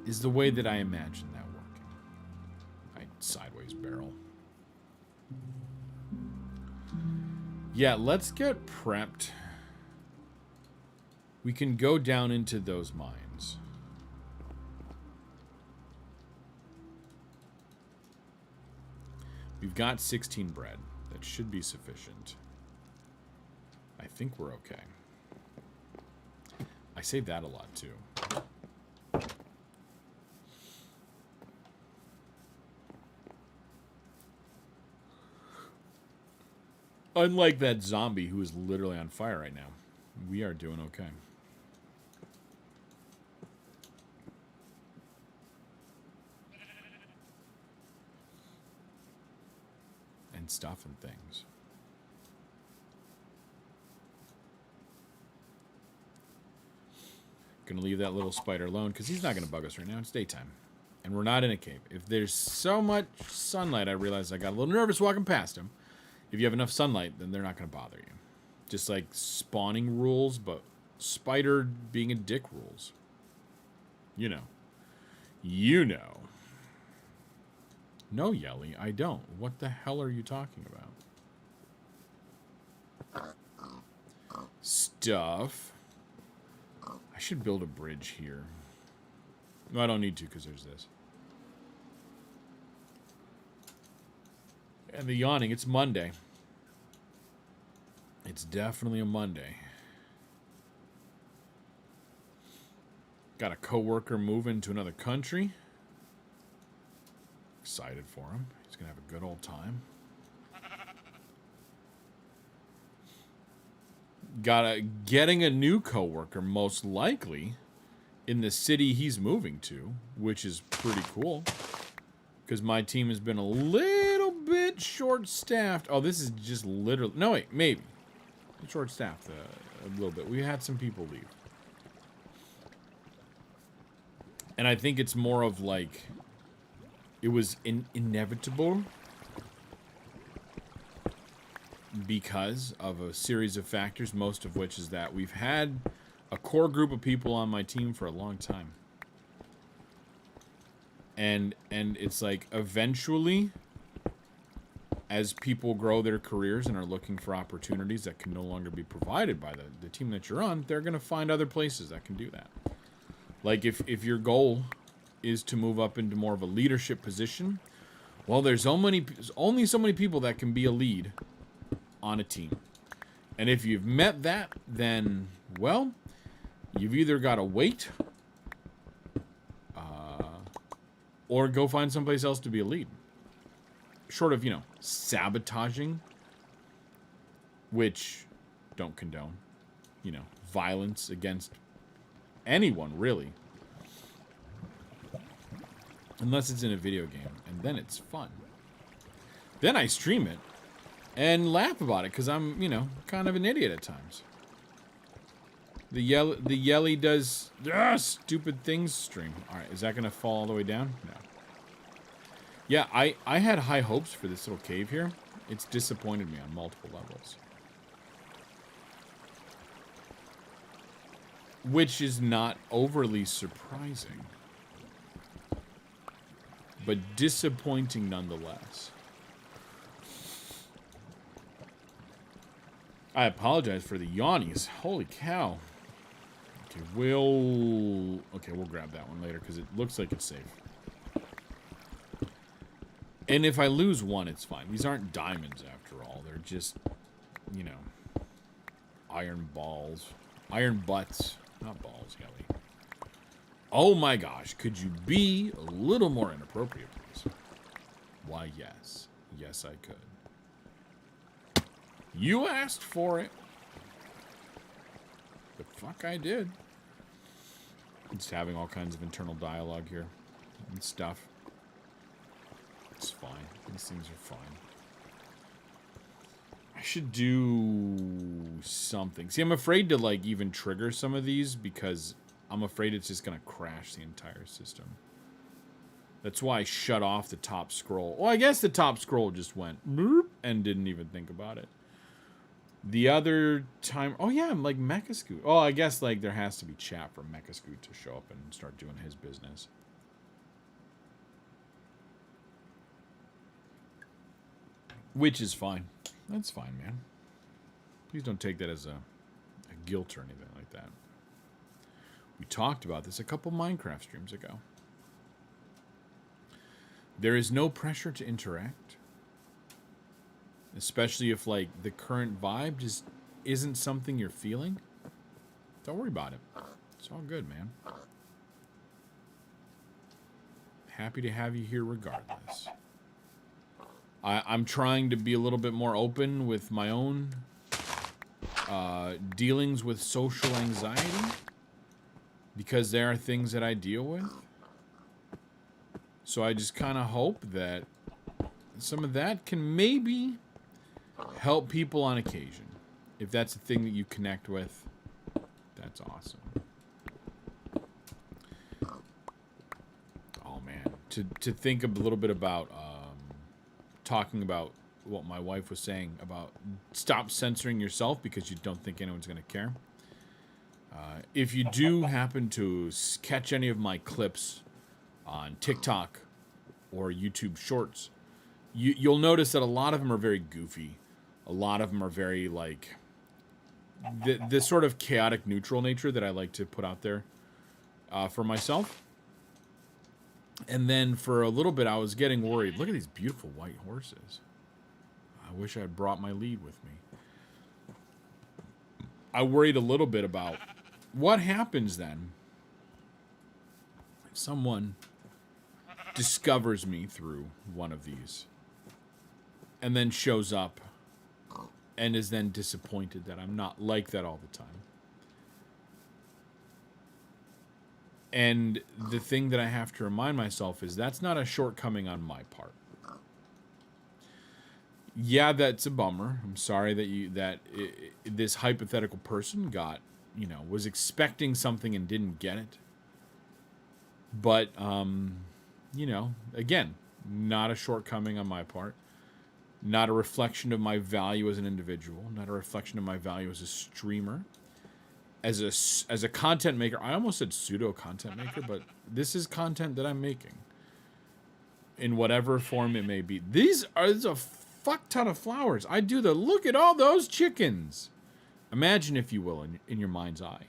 is the way that I imagine that working. Sideways barrel. Yeah, let's get prepped. We can go down into those mines. We've got 16 bread. That should be sufficient. I think we're okay. I say that a lot, too. Unlike that zombie who is literally on fire right now, we are doing okay. Stuff and things. Gonna leave that little spider alone because he's not gonna bug us right now. It's daytime and we're not in a cave. If there's so much sunlight, I realize I got a little nervous walking past him. If you have enough sunlight, then they're not gonna bother you. Just like spawning rules, but spider being a dick rules. You know. No, Yelly, I don't. What the hell are you talking about? Stuff. I should build a bridge here. No, I don't need to because there's this. And the yawning, it's Monday. It's definitely a Monday. Got a coworker moving to another country. Excited for him. He's gonna have a good old time. Getting a new coworker, most likely in the city he's moving to, which is pretty cool. Because my team has been a little bit short-staffed. Oh, this is just literally... No, wait, maybe. Short-staffed a little bit. We had some people leave. And I think it's more of like... It was inevitable because of a series of factors, most of which is that we've had a core group of people on my team for a long time. And it's like eventually, as people grow their careers and are looking for opportunities that can no longer be provided by the team that you're on, they're going to find other places that can do that. Like if your goal is to move up into more of a leadership position, well, there's only so many people that can be a lead on a team. And if you've met that, then, well, you've either got to wait or go find someplace else to be a lead. Short of, sabotaging, which don't condone, violence against anyone, really. Unless it's in a video game, and then it's fun. Then I stream it and laugh about it because I'm, kind of an idiot at times. The Yelly does stupid things stream. All right, is that gonna fall all the way down? No. Yeah, I had high hopes for this little cave here. It's disappointed me on multiple levels. Which is not overly surprising. But disappointing nonetheless. I apologize for the yawnies. Holy cow. Okay, we'll grab that one later because it looks like it's safe. And if I lose one, it's fine. These aren't diamonds after all. They're just, you know, iron balls. Iron butts. Not balls, Kelly. Oh my gosh. Could you be a little more inappropriate, please? Why, yes. Yes, I could. You asked for it. The fuck I did. Just having all kinds of internal dialogue here and stuff. It's fine. These things are fine. I should do something. See, I'm afraid to, like, even trigger some of these because I'm afraid it's just going to crash the entire system. That's why I shut off the top scroll. Well, I guess the top scroll just went and didn't even think about it. The other time... Oh, yeah, I'm like Mecha Scoot. Oh, I guess, like, there has to be chat for Mecha Scoot to show up and start doing his business. Which is fine. That's fine, man. Please don't take that as a guilt or anything like that. We talked about this a couple Minecraft streams ago. There is no pressure to interact. Especially if, like, the current vibe just isn't something you're feeling. Don't worry about it. It's all good, man. Happy to have you here regardless. I'm trying to be a little bit more open with my own dealings with social anxiety. Because there are things that I deal with. So I just kind of hope that some of that can maybe help people on occasion. If that's the thing that you connect with, that's awesome. Oh, man. To think a little bit about talking about what my wife was saying about stop censoring yourself because you don't think anyone's going to care. If you do happen to catch any of my clips on TikTok or YouTube Shorts, you'll notice that a lot of them are very goofy. A lot of them are very, like, the sort of chaotic neutral nature that I like to put out there for myself. And then for a little bit, I was getting worried. Look at these beautiful white horses. I wish I had brought my lead with me. I worried a little bit about what happens then if someone discovers me through one of these and then shows up and is then disappointed that I'm not like that all the time. And the thing that I have to remind myself is that's not a shortcoming on my part. Yeah, that's a bummer. I'm sorry that this hypothetical person got, was expecting something and didn't get it. But, again, not a shortcoming on my part. Not a reflection of my value as an individual. Not a reflection of my value as a streamer. As a content maker. I almost said pseudo content maker, but this is content that I'm making. In whatever form it may be. There's a fuck ton of flowers. I do look at all those chickens. Imagine, if you will, in your mind's eye.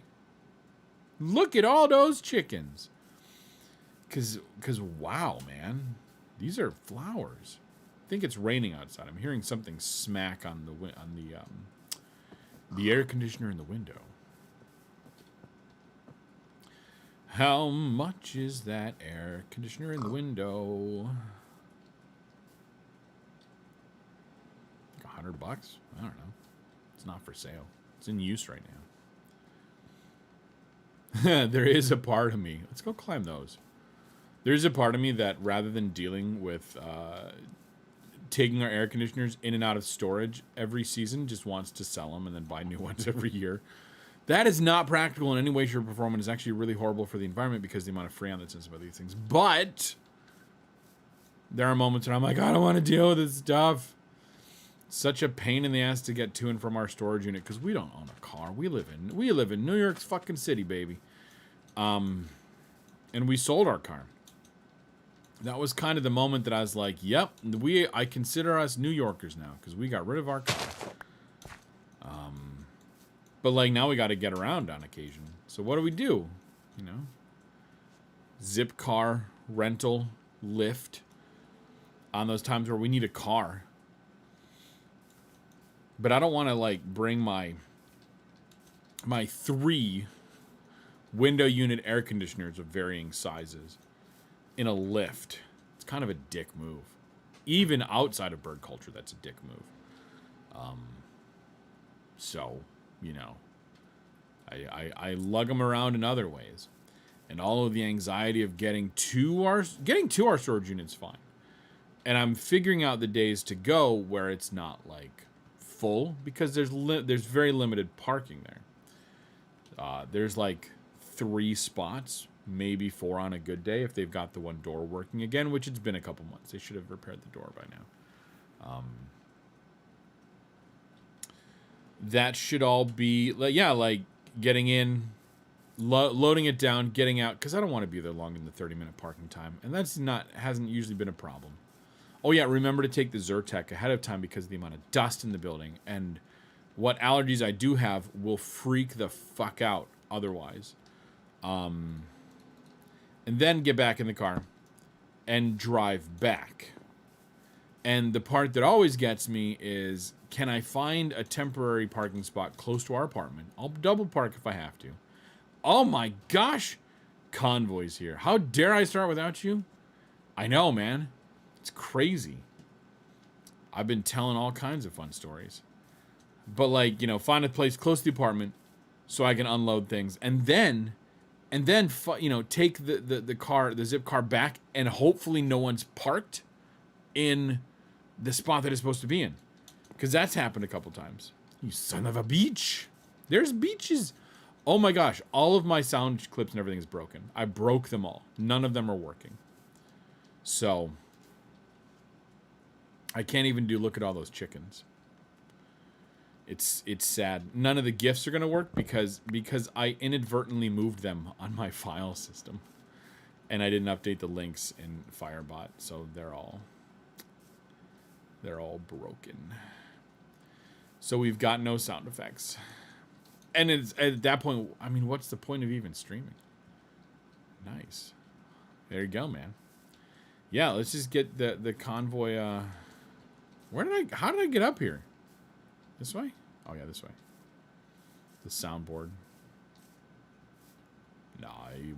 Look at all those chickens. Cause wow, man. These are flowers. I think it's raining outside. I'm hearing something smack on the air conditioner in the window. How much is that air conditioner in the window? Like $100? I don't know. It's not for sale. It's in use right now. There is a part of me. Let's go climb those. There's a part of me that rather than dealing with taking our air conditioners in and out of storage every season, just wants to sell them and then buy new ones every year. That is not practical in any way, shape, or form, and is actually really horrible for the environment because the amount of freon that's in some of these things. But there are moments when I'm like, I don't want to deal with this stuff. It's such a pain in the ass to get to and from our storage unit because we don't own a car. We live in New York's fucking city, baby. And we sold our car. That was kind of the moment that I was like, yep, I consider us New Yorkers now because we got rid of our car. But like now we got to get around on occasion. So what do we do? You know, zip car rental, Lyft on those times where we need a car. But I don't want to like bring my 3 window unit air conditioners of varying sizes in a Lyft. It's kind of a dick move. Even outside of bird culture, that's a dick move. So, you know, I lug them around in other ways. And all of the anxiety of getting to our storage unit's fine. And I'm figuring out the days to go where it's not like full, because there's very limited parking there. There's like 3 spots, maybe 4 on a good day if they've got the one door working again, which it's been a couple months. They should have repaired the door by now. That should all be, like getting in, loading it down, getting out, because I don't want to be there longer than the 30-minute parking time, and hasn't usually been a problem. Oh yeah, remember to take the Zyrtec ahead of time because of the amount of dust in the building, and what allergies I do have will freak the fuck out otherwise. And then get back in the car and drive back. And the part that always gets me is, can I find a temporary parking spot close to our apartment? I'll double park if I have to. Oh my gosh, Convoy's here. How dare I start without you? I know, man. It's crazy. I've been telling all kinds of fun stories. But like, you know, find a place close to the apartment so I can unload things. And then you know, take the zip car back, and hopefully no one's parked in the spot that it's supposed to be in. Because that's happened a couple times. You son of a beach. There's beaches. Oh my gosh. All of my sound clips and everything is broken. I broke them all. None of them are working. So I can't even do look at all those chickens. It's sad. None of the GIFs are going to work because I inadvertently moved them on my file system. And I didn't update the links in Firebot, so they're all broken. So we've got no sound effects. And it's at that point, I mean, what's the point of even streaming? Nice. There you go, man. Yeah, let's just get the convoy. How did I get up here? This way? Oh yeah, this way. The soundboard. No,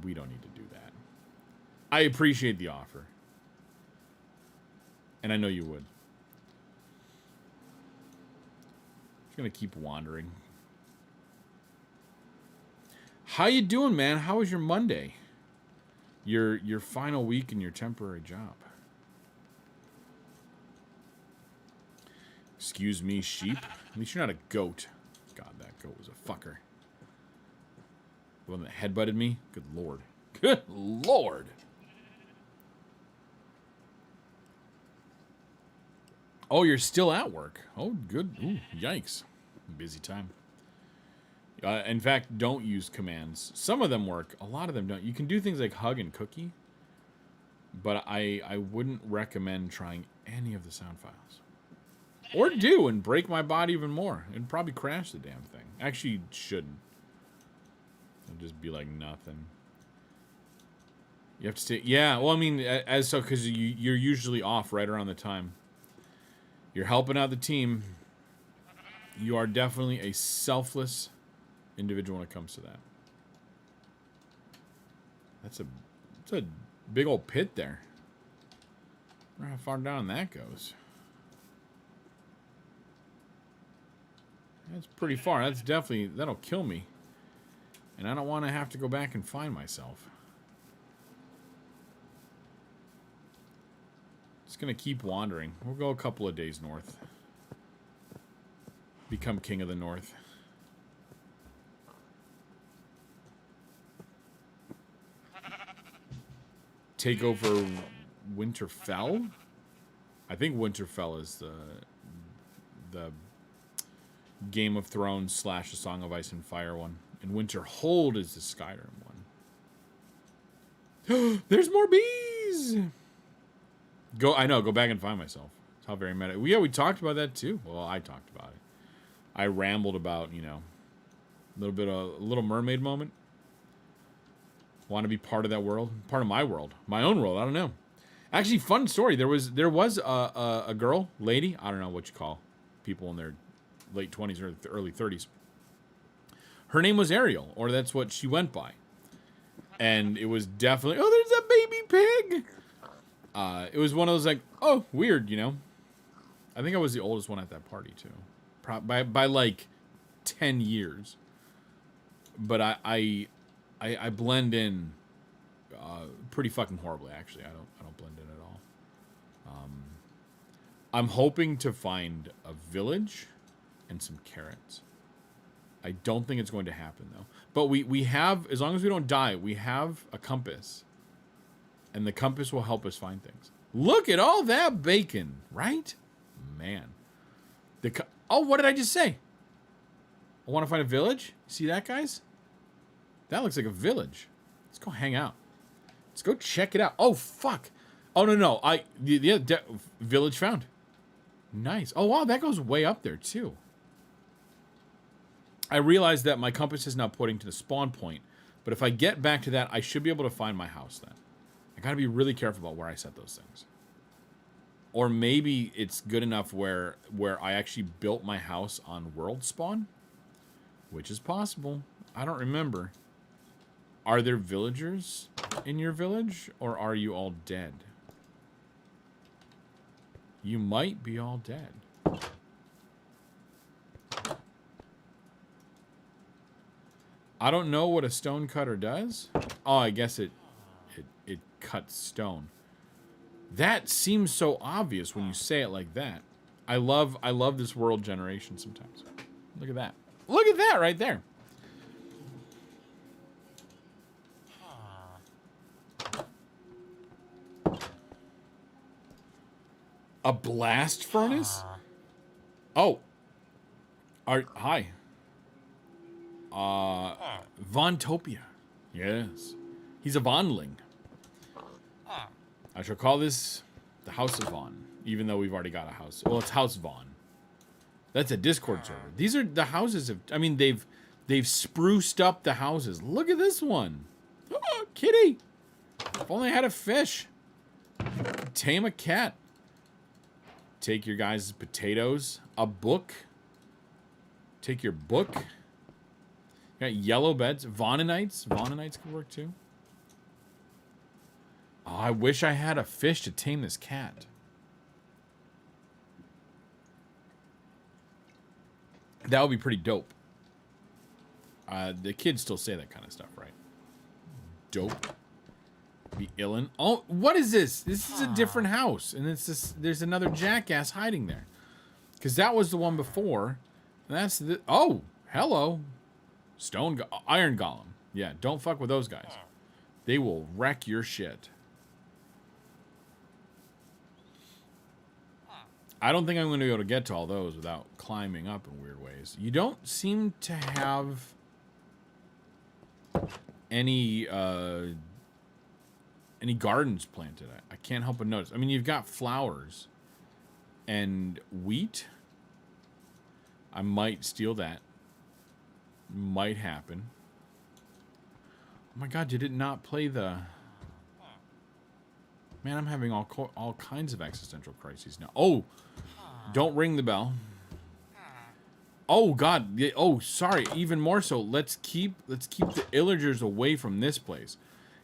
we don't need to do that. I appreciate the offer. And I know you would. Just gonna keep wandering. How you doing, man? How was your Monday? Your final week in your temporary job. Excuse me, sheep. At least you're not a goat. God, that goat was a fucker. The one that headbutted me? Good lord. Good lord. Oh, you're still at work. Oh, good. Ooh, yikes. Busy time. In fact, don't use commands. Some of them work. A lot of them don't. You can do things like hug and cookie. But I wouldn't recommend trying any of the sound files. Or do, and break my body even more. It'd probably crash the damn thing. Actually, it shouldn't. It'll just be like nothing. You have to stay... Yeah, well, I mean, because you're usually off right around the time. You're helping out the team. You are definitely a selfless individual when it comes to that. That's a big old pit there. I wonder how far down that goes. That's pretty far. That's definitely... That'll kill me. And I don't want to have to go back and find myself. Just going to keep wandering. We'll go a couple of days north. Become king of the north. Take over Winterfell? I think Winterfell is the Game of Thrones / A Song of Ice and Fire one. And Winterhold is the Skyrim one. There's more bees! I know, go back and find myself. That's how very meta. Yeah, we talked about that too. Well, I talked about it. I rambled about, you know, a little bit of a Little Mermaid moment. Want to be part of that world, part of my world, my own world. I don't know. Actually, fun story. There was a girl, lady. I don't know what you call people in their late 20s or early 30s. Her name was Ariel, or that's what she went by. And it was definitely, oh, there's a baby pig. It was one of those like, oh, weird, you know. I think I was the oldest one at that party too, by like 10 years. But I blend in pretty fucking horribly. Actually, I don't blend in at all. I'm hoping to find a village and some carrots. I don't think it's going to happen though. But we have, as long as we don't die, we have a compass. And the compass will help us find things. Look at all that bacon, right? Man. Oh, what did I just say? I want to find a village. See that, guys? That looks like a village. Let's go hang out. Let's go check it out. Oh, fuck. Oh, no. Village found. Nice. Oh, wow, that goes way up there, too. I realized that my compass is now pointing to the spawn point. But if I get back to that, I should be able to find my house then. I gotta be really careful about where I set those things. Or maybe it's good enough where I actually built my house on world spawn. Which is possible. I don't remember. Are there villagers in your village? Or are you all dead? You might be all dead. I don't know what a stone cutter does. Oh, I guess it cuts stone. That seems so obvious when you say it like that. I love this world generation sometimes. Look at that. Look at that right there. A blast furnace? Oh. Hi. Vontopia. Yes. He's a Vonling. I shall call this the House of Von, even though we've already got a house. Well, it's House Von. That's a Discord server. These are the houses of, I mean, they've spruced up the houses. Look at this one. Oh, kitty. If only I had a fish. Tame a cat. Take your guys' potatoes. A book. Take your book. You got yellow beds. Vonanites. Vonanites could work too. Oh, I wish I had a fish to tame this cat. That would be pretty dope. The kids still say that kind of stuff, right? Dope. Be illin. Oh, what is this? This is a different house. And it's this, there's another jackass hiding there. Because that was the one before. And that's the... Oh, hello. Iron Golem. Yeah, don't fuck with those guys. They will wreck your shit. I don't think I'm going to be able to get to all those without climbing up in weird ways. You don't seem to have any gardens planted. I can't help but notice. I mean, you've got flowers and wheat. I might steal that. Might happen. Oh my god, did it not play the... Man, I'm having all kinds of existential crises now. Oh, don't ring the bell. Oh god. Oh, sorry. Even more so. Let's keep the illagers away from this place,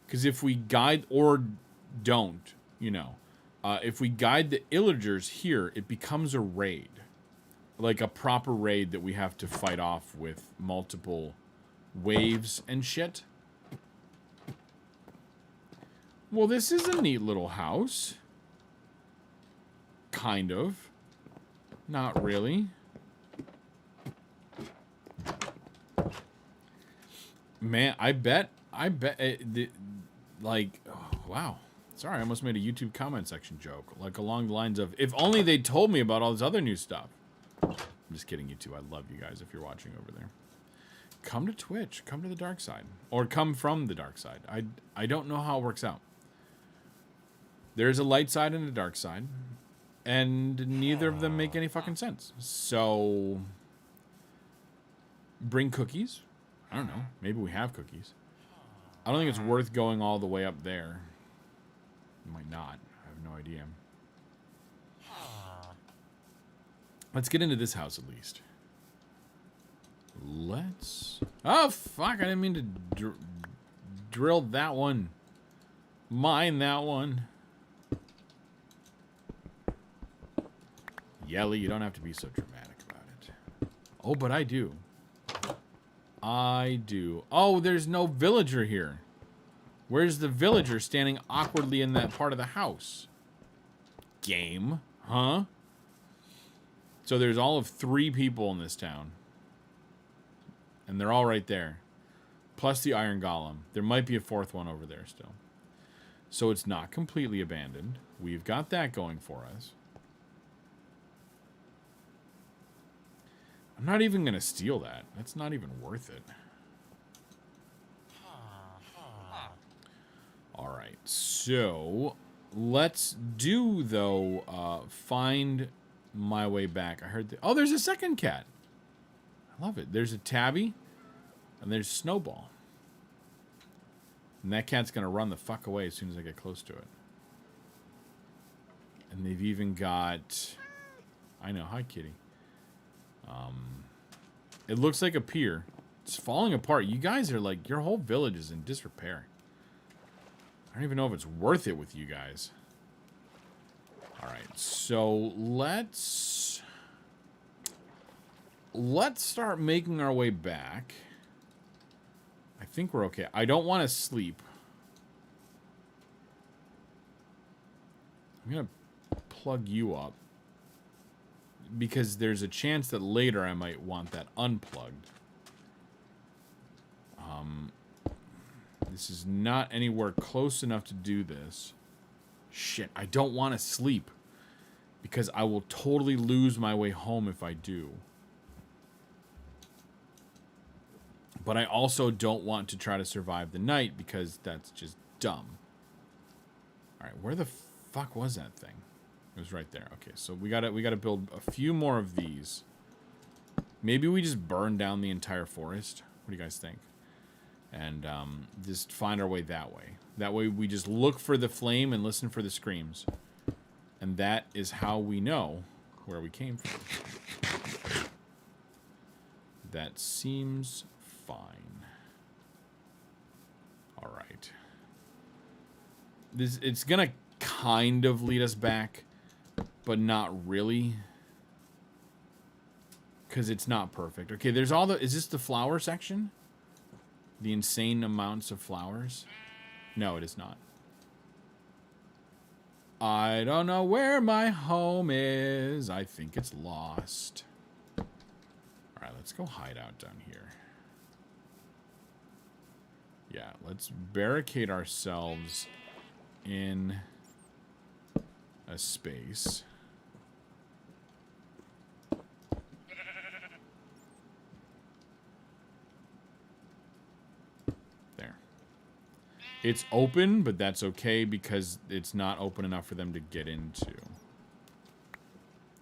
because if we guide or don't, you know, if we guide the illagers here, it becomes a raid, like a proper raid that we have to fight off with multiple waves and shit. Well, this is a neat little house. Kind of. Not really. Man, I bet like, oh, wow. Sorry, I almost made a YouTube comment section joke. Like along the lines of, if only they told me about all this other new stuff. I'm just kidding, you two. I love you guys if you're watching over there. Come to Twitch. Come to the dark side. Or come from the dark side. I don't know how it works out. There's a light side and a dark side, and neither of them make any fucking sense. So, bring cookies. I don't know. Maybe we have cookies. I don't think it's worth going all the way up there. Might not. I have no idea. Let's get into this house at least. Let's... Oh, fuck. I didn't mean to drill that one. Mine that one. Yelly, you don't have to be so dramatic about it. Oh, but I do. I do. Oh, there's no villager here. Where's the villager standing awkwardly in that part of the house? Game. Huh? So there's all of 3 people in this town. And they're all right there. Plus the iron golem. There might be a 4th one over there still. So it's not completely abandoned. We've got that going for us. I'm not even going to steal that. That's not even worth it. Alright, so let's do, though, find my way back. I heard... Oh, there's a second cat. I love it. There's a tabby, and there's Snowball. And that cat's going to run the fuck away as soon as I get close to it. And they've even got... I know. Hi, kitty. It looks like a pier. It's falling apart. You guys are like... Your whole village is in disrepair. I don't even know if it's worth it with you guys. Alright, so let's start making our way back. I think we're okay. I don't want to sleep. I'm going to plug you up. Because there's a chance that later I might want that unplugged. This is not anywhere close enough to do this. Shit, I don't want to sleep. Because I will totally lose my way home if I do. But I also don't want to try to survive the night because that's just dumb. Alright, where the fuck was that thing? It was right there. Okay, so we gotta build a few more of these. Maybe we just burn down the entire forest. What do you guys think? And just find our way that way. That way we just look for the flame and listen for the screams. And that is how we know where we came from. That seems fine. Alright. It's gonna kind of lead us back, but not really. Because it's not perfect. Okay, there's all the... Is this the flower section? The insane amounts of flowers? No, it is not. I don't know where my home is. I think it's lost. Alright, let's go hide out down here. Yeah, let's barricade ourselves in a space. It's open, but that's okay because it's not open enough for them to get into.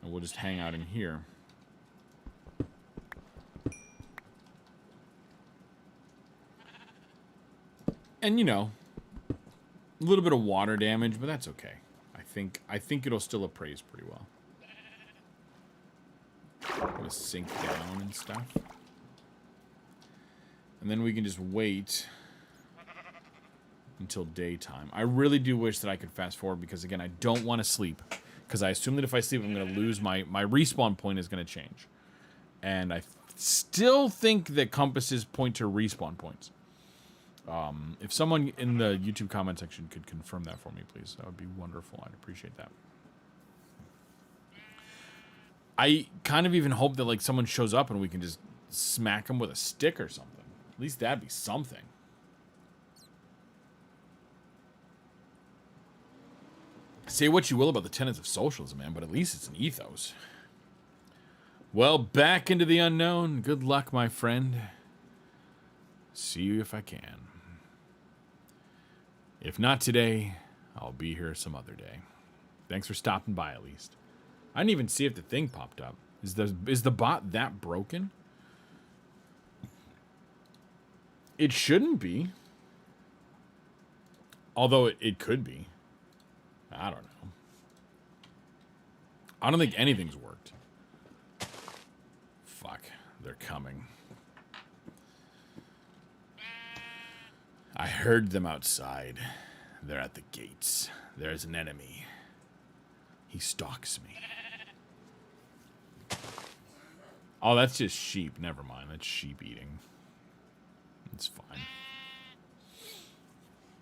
And we'll just hang out in here. And, you know, a little bit of water damage, but that's okay. I think it'll still appraise pretty well. I'm gonna sink down and stuff. And then we can just wait until daytime. I really do wish that I could fast forward because, again, I don't want to sleep. Because I assume that if I sleep, I'm going to lose my respawn point is going to change. And I still think that compasses point to respawn points. If someone in the YouTube comment section could confirm that for me, please, that would be wonderful. I'd appreciate that. I kind of even hope that, like, someone shows up and we can just smack them with a stick or something. At least that'd be something. Say what you will about the tenets of socialism, man, but at least it's an ethos. Well, back into the unknown. Good luck, my friend. See you if I can. If not today, I'll be here some other day. Thanks for stopping by, at least. I didn't even see if the thing popped up. Is the bot that broken? It shouldn't be. Although it could be. I don't know. I don't think anything's worked. Fuck. They're coming. I heard them outside. They're at the gates. There's an enemy. He stalks me. Oh, that's just sheep. Never mind. That's sheep eating. It's fine.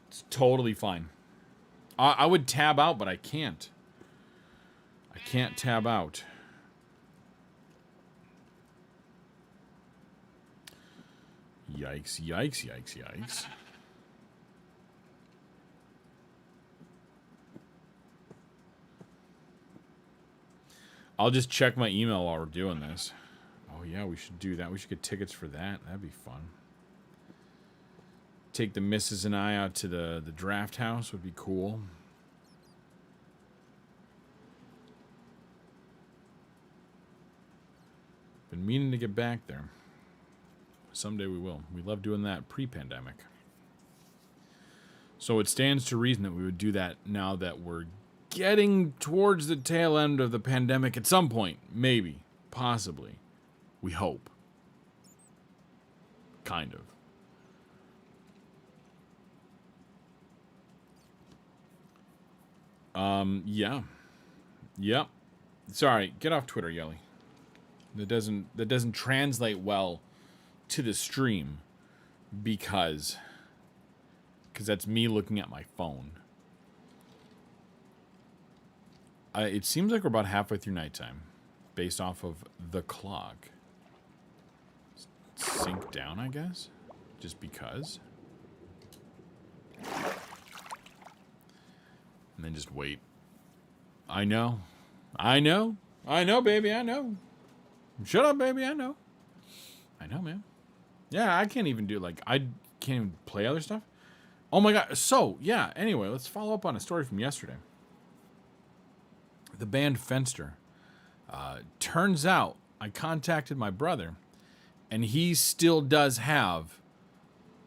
It's totally fine. I would tab out, but I can't. I can't tab out. Yikes, yikes, yikes, yikes. I'll just check my email while we're doing this. Oh, yeah, we should do that. We should get tickets for that. That'd be fun. Take the missus and I out to the draft house would be cool. Been meaning to get back there. Someday we will. We love doing that pre-pandemic. So it stands to reason that we would do that now that we're getting towards the tail end of the pandemic at some point. Maybe. Possibly. We hope. Kind of. Yeah. Yep. Sorry, get off Twitter, Yelly. That doesn't translate well to the stream because that's me looking at my phone. It seems like we're about halfway through nighttime, based off of the clock. Sink down, I guess, just because. And then just wait. I know, baby, I know. Shut up, baby, I know. I know, man. Yeah, I can't even do, like, I can't even play other stuff. Oh my god, so, yeah, anyway, let's follow up on a story from yesterday. The band Fenster. Turns out, I contacted my brother, and he still does have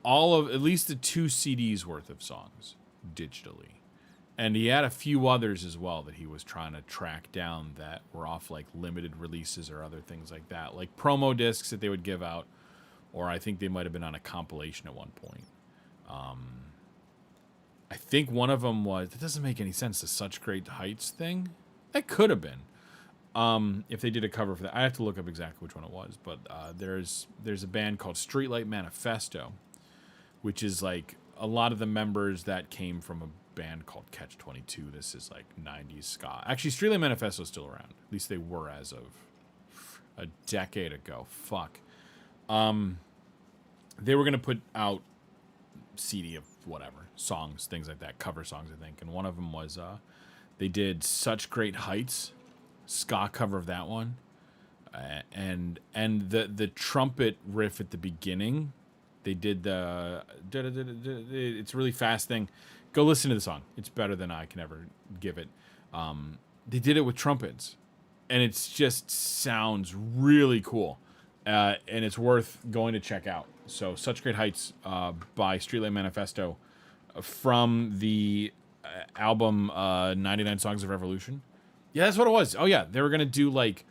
all of, at least the 2 CDs worth of songs, digitally. And he had a few others as well that he was trying to track down that were off like limited releases or other things like that. Like promo discs that they would give out. Or I think they might have been on a compilation at one point. I think one of them was, it doesn't make any sense, the Such Great Heights thing. That could have been. If they did a cover for that. I have to look up exactly which one it was. But there's a band called Streetlight Manifesto. Which is like a lot of the members that came from a band called Catch 22. This is like 90s ska. Actually, Streetlight Manifesto is still around. At least they were as of a decade ago. Fuck. They were going to put out CD of whatever. Songs, things like that. Cover songs, I think. And one of them was, they did Such Great Heights. Ska cover of that one. And the trumpet riff at the beginning, they did the... It's a really fast thing. Go listen to the song. It's better than I can ever give it. They did it with trumpets. And it just sounds really cool. And it's worth going to check out. So, Such Great Heights by Streetlight Manifesto from the album 99 Songs of Revolution. Yeah, that's what it was. Oh, yeah. They were going to do like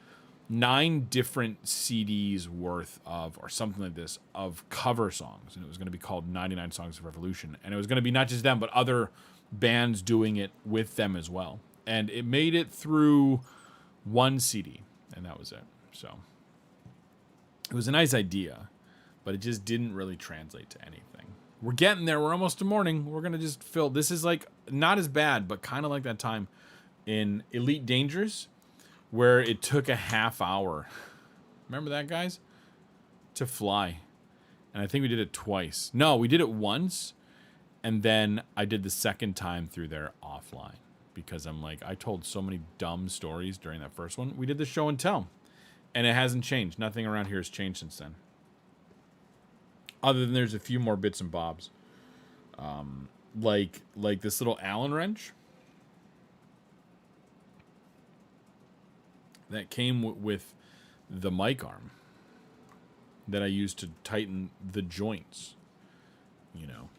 9 different CDs worth of, or something like this, of cover songs. And it was going to be called 99 Songs of Revolution. And it was going to be not just them, but other bands doing it with them as well. And it made it through 1 CD. And that was it. So it was a nice idea, but it just didn't really translate to anything. We're getting there. We're almost to morning. We're going to just fill. This is like not as bad, but kind of like that time in Elite Dangerous, where it took a half hour. Remember that, guys? To fly. And I think we did it twice. No, we did it once. And then I did the second time through there offline. Because I'm like, I told so many dumb stories during that first one. We did the show and tell. And it hasn't changed. Nothing around here has changed since then. Other than there's a few more bits and bobs. Like this little Allen wrench. That came with the mic arm that I used to tighten the joints. you know,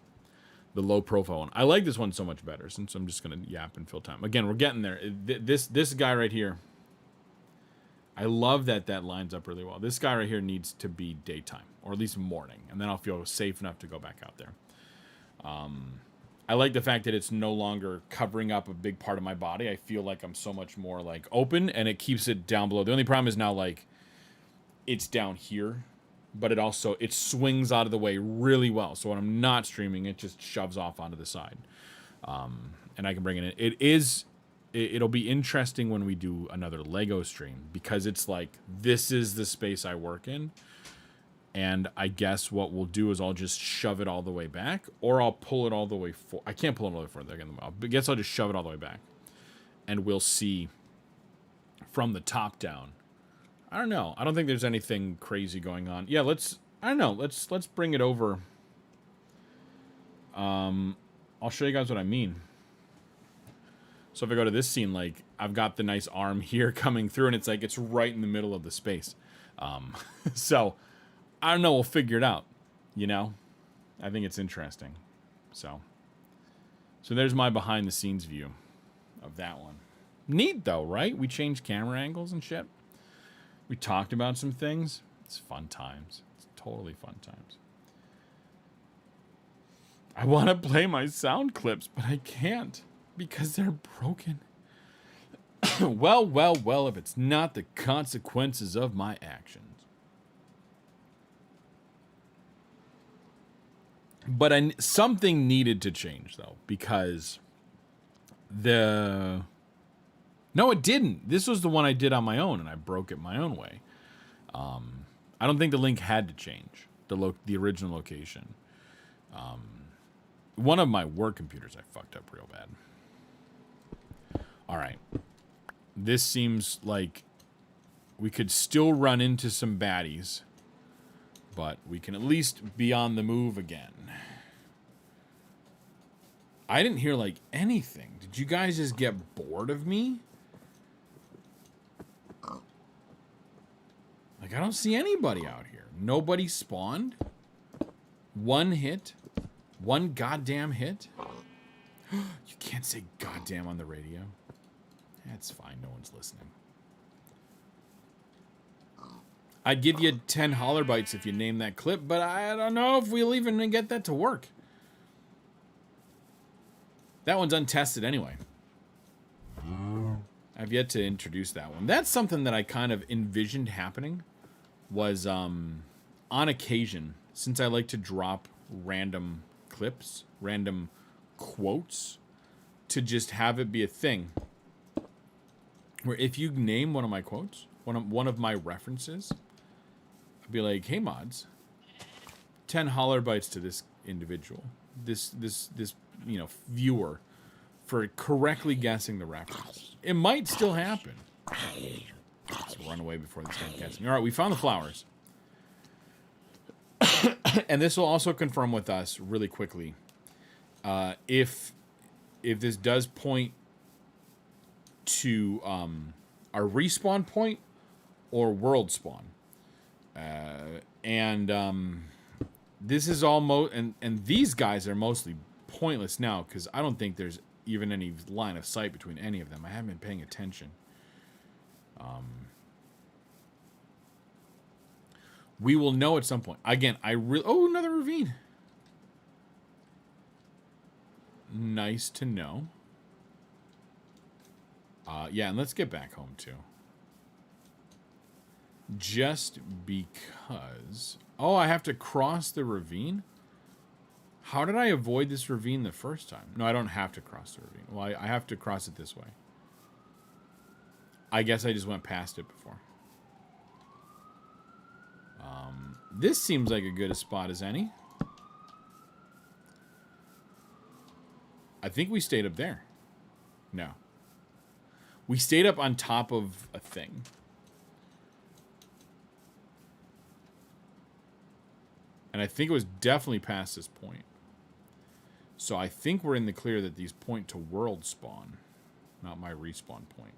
the low profile one. I like this one so much better, since I'm just gonna yap and fill time. Again, we're getting there. This guy right here, I love that lines up really well. This guy right here needs to be daytime, or at least morning, and then I'll feel safe enough to go back out there. I like the fact that it's no longer covering up a big part of my body. I feel like I'm so much more like open, and it keeps it down below. The only problem is now, like, it's down here, but it swings out of the way really well. So when I'm not streaming, it just shoves off onto the side, and I can bring it in. It'll be interesting when we do another Lego stream, because it's like, this is the space I work in. And I guess what we'll do is I'll just shove it all the way back, or I'll pull it all the way I can't pull it all the way further again. I guess I'll just shove it all the way back, and we'll see from the top down. I don't know. I don't think there's anything crazy going on. Yeah, I don't know. Let's bring it over. I'll show you guys what I mean. So if I go to this scene, like, I've got the nice arm here coming through, and it's like, it's right in the middle of the space. So I don't know. We'll figure it out. You know, I think it's interesting. So there's my behind the scenes view of that one. Neat though, right? We changed camera angles and shit. We talked about some things. It's fun times. It's totally fun times. I want to play my sound clips, but I can't, because they're broken. Well, if it's not the consequences of my actions. But something needed to change, though, because no, it didn't. This was the one I did on my own, and I broke it my own way. I don't think the link had to change, the original location. One of my work computers I fucked up real bad. All right. This seems like we could still run into some baddies, but we can at least be on the move again. I didn't hear, like, anything. Did you guys just get bored of me? Like, I don't see anybody out here. Nobody spawned. One hit. One goddamn hit. You can't say goddamn on the radio. That's fine. No one's listening. I'd give you 10 holler bites if you name that clip, but I don't know if we'll even get that to work. That one's untested anyway. I've yet to introduce that one. That's something that I kind of envisioned happening, was on occasion, since I like to drop random clips, random quotes, to just have it be a thing where if you name one of my quotes, one of my references, I'd be like, hey mods, 10 holler bites to this individual, this you know, viewer, for correctly guessing the reference. It might still happen. Let's run away before this guy gets me. All right, we found the flowers. And this will also confirm with us really quickly if this does point to our respawn point or world spawn. This is all and these guys are mostly pointless now, because I don't think there's even any line of sight between any of them. I haven't been paying attention. We will know at some point. Again, oh, another ravine. Nice to know. Yeah, and let's get back home too. Just because... Oh, I have to cross the ravine? How did I avoid this ravine the first time? No, I don't have to cross the ravine. Well, I have to cross it this way. I guess I just went past it before. This seems like a good a spot as any. I think we stayed up there. No. We stayed up on top of a thing. And I think it was definitely past this point. So I think we're in the clear that these point to world spawn, not my respawn point.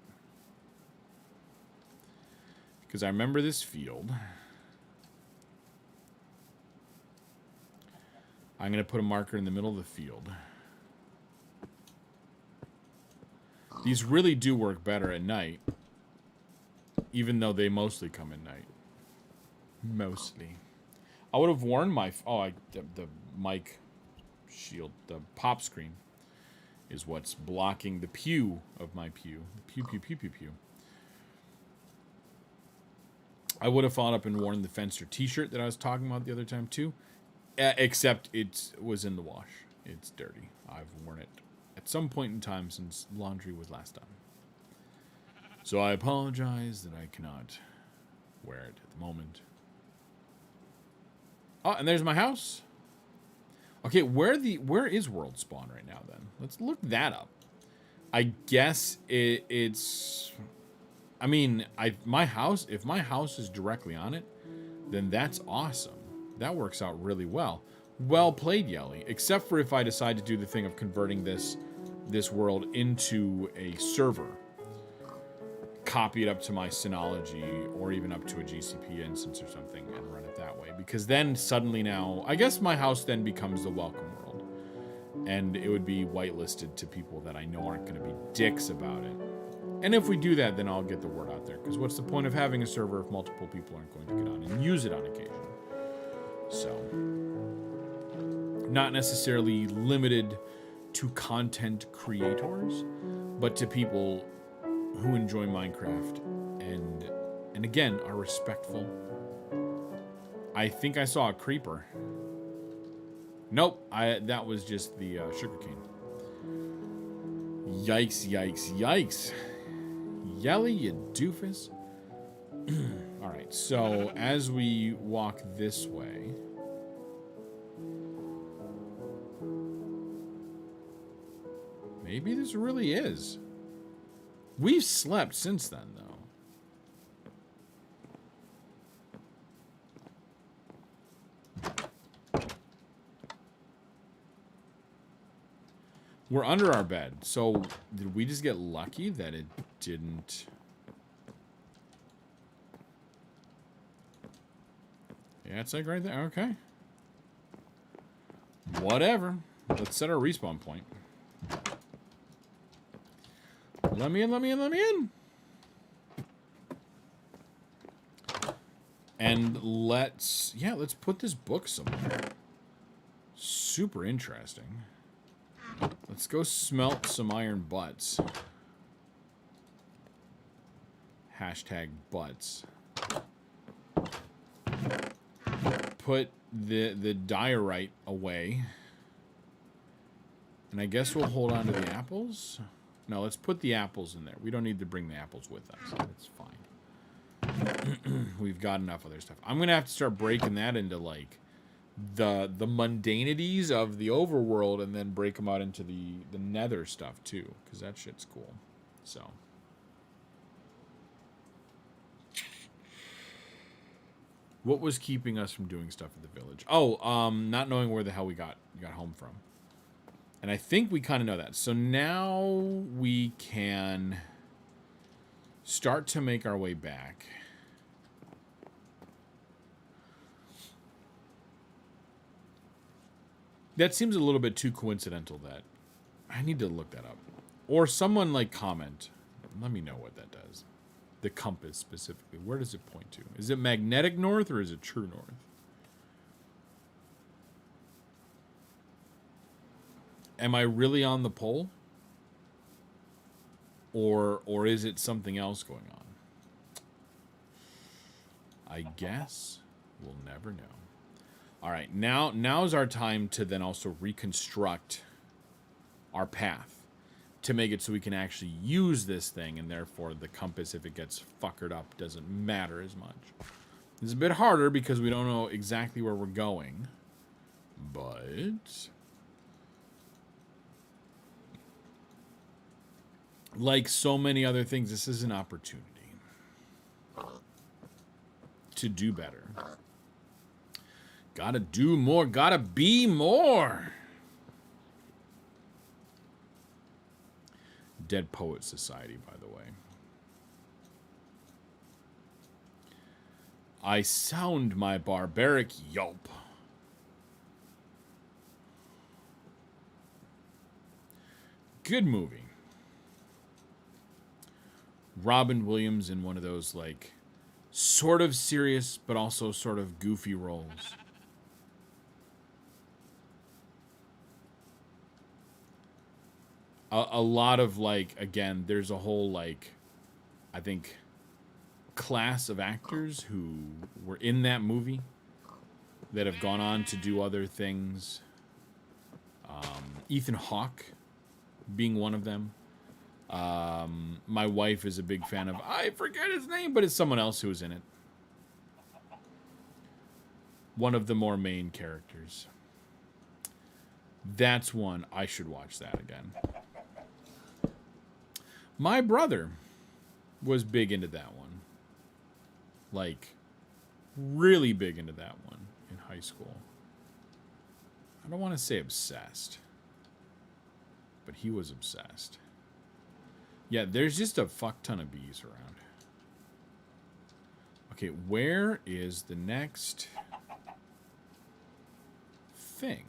Because I remember this field. I'm going to put a marker in the middle of the field. These really do work better at night, even though they mostly come at night. Mostly. I would have worn my... Oh, the mic shield, the pop screen, is what's blocking the pew of my pew. Pew, pew, pew, pew, pew. I would have followed up and worn the Fencer t-shirt that I was talking about the other time, too. Except it was in the wash. It's dirty. I've worn it at some point in time since laundry was last done. So I apologize that I cannot wear it at the moment. Oh, and there's my house. Okay, where is World Spawn right now then? Let's look that up. I guess it's... I mean, if my house is directly on it, then that's awesome. That works out really well. Well played, Yelly. Except for if I decide to do the thing of converting this world into a server. Copy it up to my Synology or even up to a GCP instance or something and run it that way. Because then suddenly now, I guess my house then becomes the welcome world. And it would be whitelisted to people that I know aren't going to be dicks about it. And if we do that, then I'll get the word out there. Because what's the point of having a server if multiple people aren't going to get on and use it on occasion? So, not necessarily limited to content creators, but to people who enjoy Minecraft and again are respectful. I think I saw a creeper. Nope, that was just the sugarcane. Yikes, yikes, yikes. Yelly, you doofus. Alright, so as we walk this way... Maybe this really is. We've slept since then, though. We're under our bed, so did we just get lucky that it didn't... Yeah, it's like right there. Okay. Whatever. Let's set our respawn point. Let me in, let me in, let me in. And let's put this book somewhere. Super interesting. Let's go smelt some iron butts. Hashtag butts. Put the diorite away. And I guess we'll hold on to the apples. No, let's put the apples in there. We don't need to bring the apples with us. That's fine. We've got enough other stuff. I'm going to have to start breaking that into, like, the mundanities of the overworld and then break them out into the nether stuff, too. Because that shit's cool. So. What was keeping us from doing stuff at the village? Oh, not knowing where the hell we got home from. And I think we kind of know that. So now we can start to make our way back. That seems a little bit too coincidental that I need to look that up. Or someone like comment. Let me know what that does. The compass specifically. Where does it point to? Is it magnetic north or is it true north? Am I really on the pole? Or is it something else going on? I guess we'll never know. All right, now's our time to then also reconstruct our path to make it so we can actually use this thing, and therefore the compass, if it gets fuckered up, doesn't matter as much. It's a bit harder because we don't know exactly where we're going, but... like so many other things, this is an opportunity to do better. Gotta do more, gotta be more. Dead Poet Society, by the way. I sound my barbaric yelp. Good movie. Robin Williams in one of those, like, sort of serious, but also sort of goofy roles. A lot of, like, again, there's a whole, like, I think, class of actors who were in that movie that have gone on to do other things. Ethan Hawke being one of them. My wife is a big fan of, I forget his name, but it's someone else who was in it. One of the more main characters. That's one. I should watch that again. My brother was big into that one. Like, really big into that one in high school. I don't want to say obsessed, but he was obsessed. Yeah, there's just a fuck ton of bees around. Okay, where is the next thing?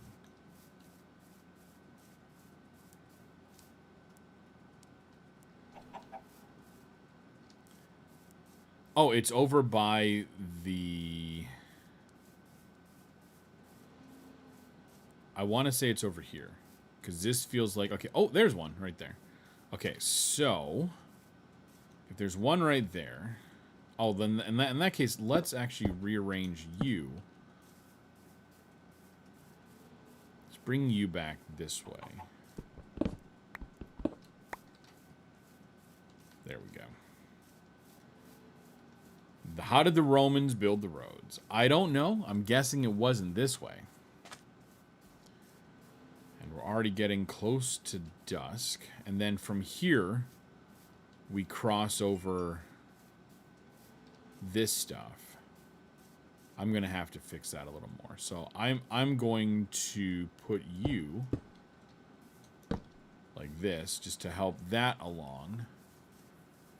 Oh, it's over by the... I want to say it's over here. Because this feels like... Okay, oh, there's one right there. Okay, so... If there's one right there... Oh, then in that case, let's actually rearrange you. Let's bring you back this way. There we go. How did the Romans build the roads? I don't know. I'm guessing it wasn't this way. And we're already getting close to dusk. And then from here, we cross over this stuff. I'm going to have to fix that a little more. So I'm going to put you like this just to help that along.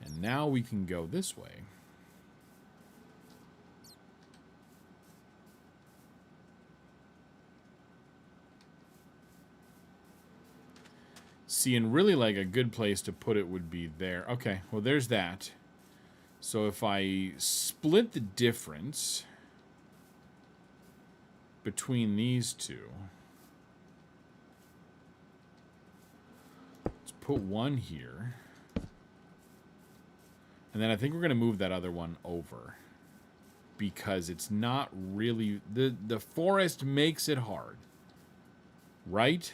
And now we can go this way. See, and really, like, a good place to put it would be there. Okay, well, there's that. So if I split the difference between these two, let's put one here. And then I think we're going to move that other one over. Because it's not really... The forest makes it hard. Right?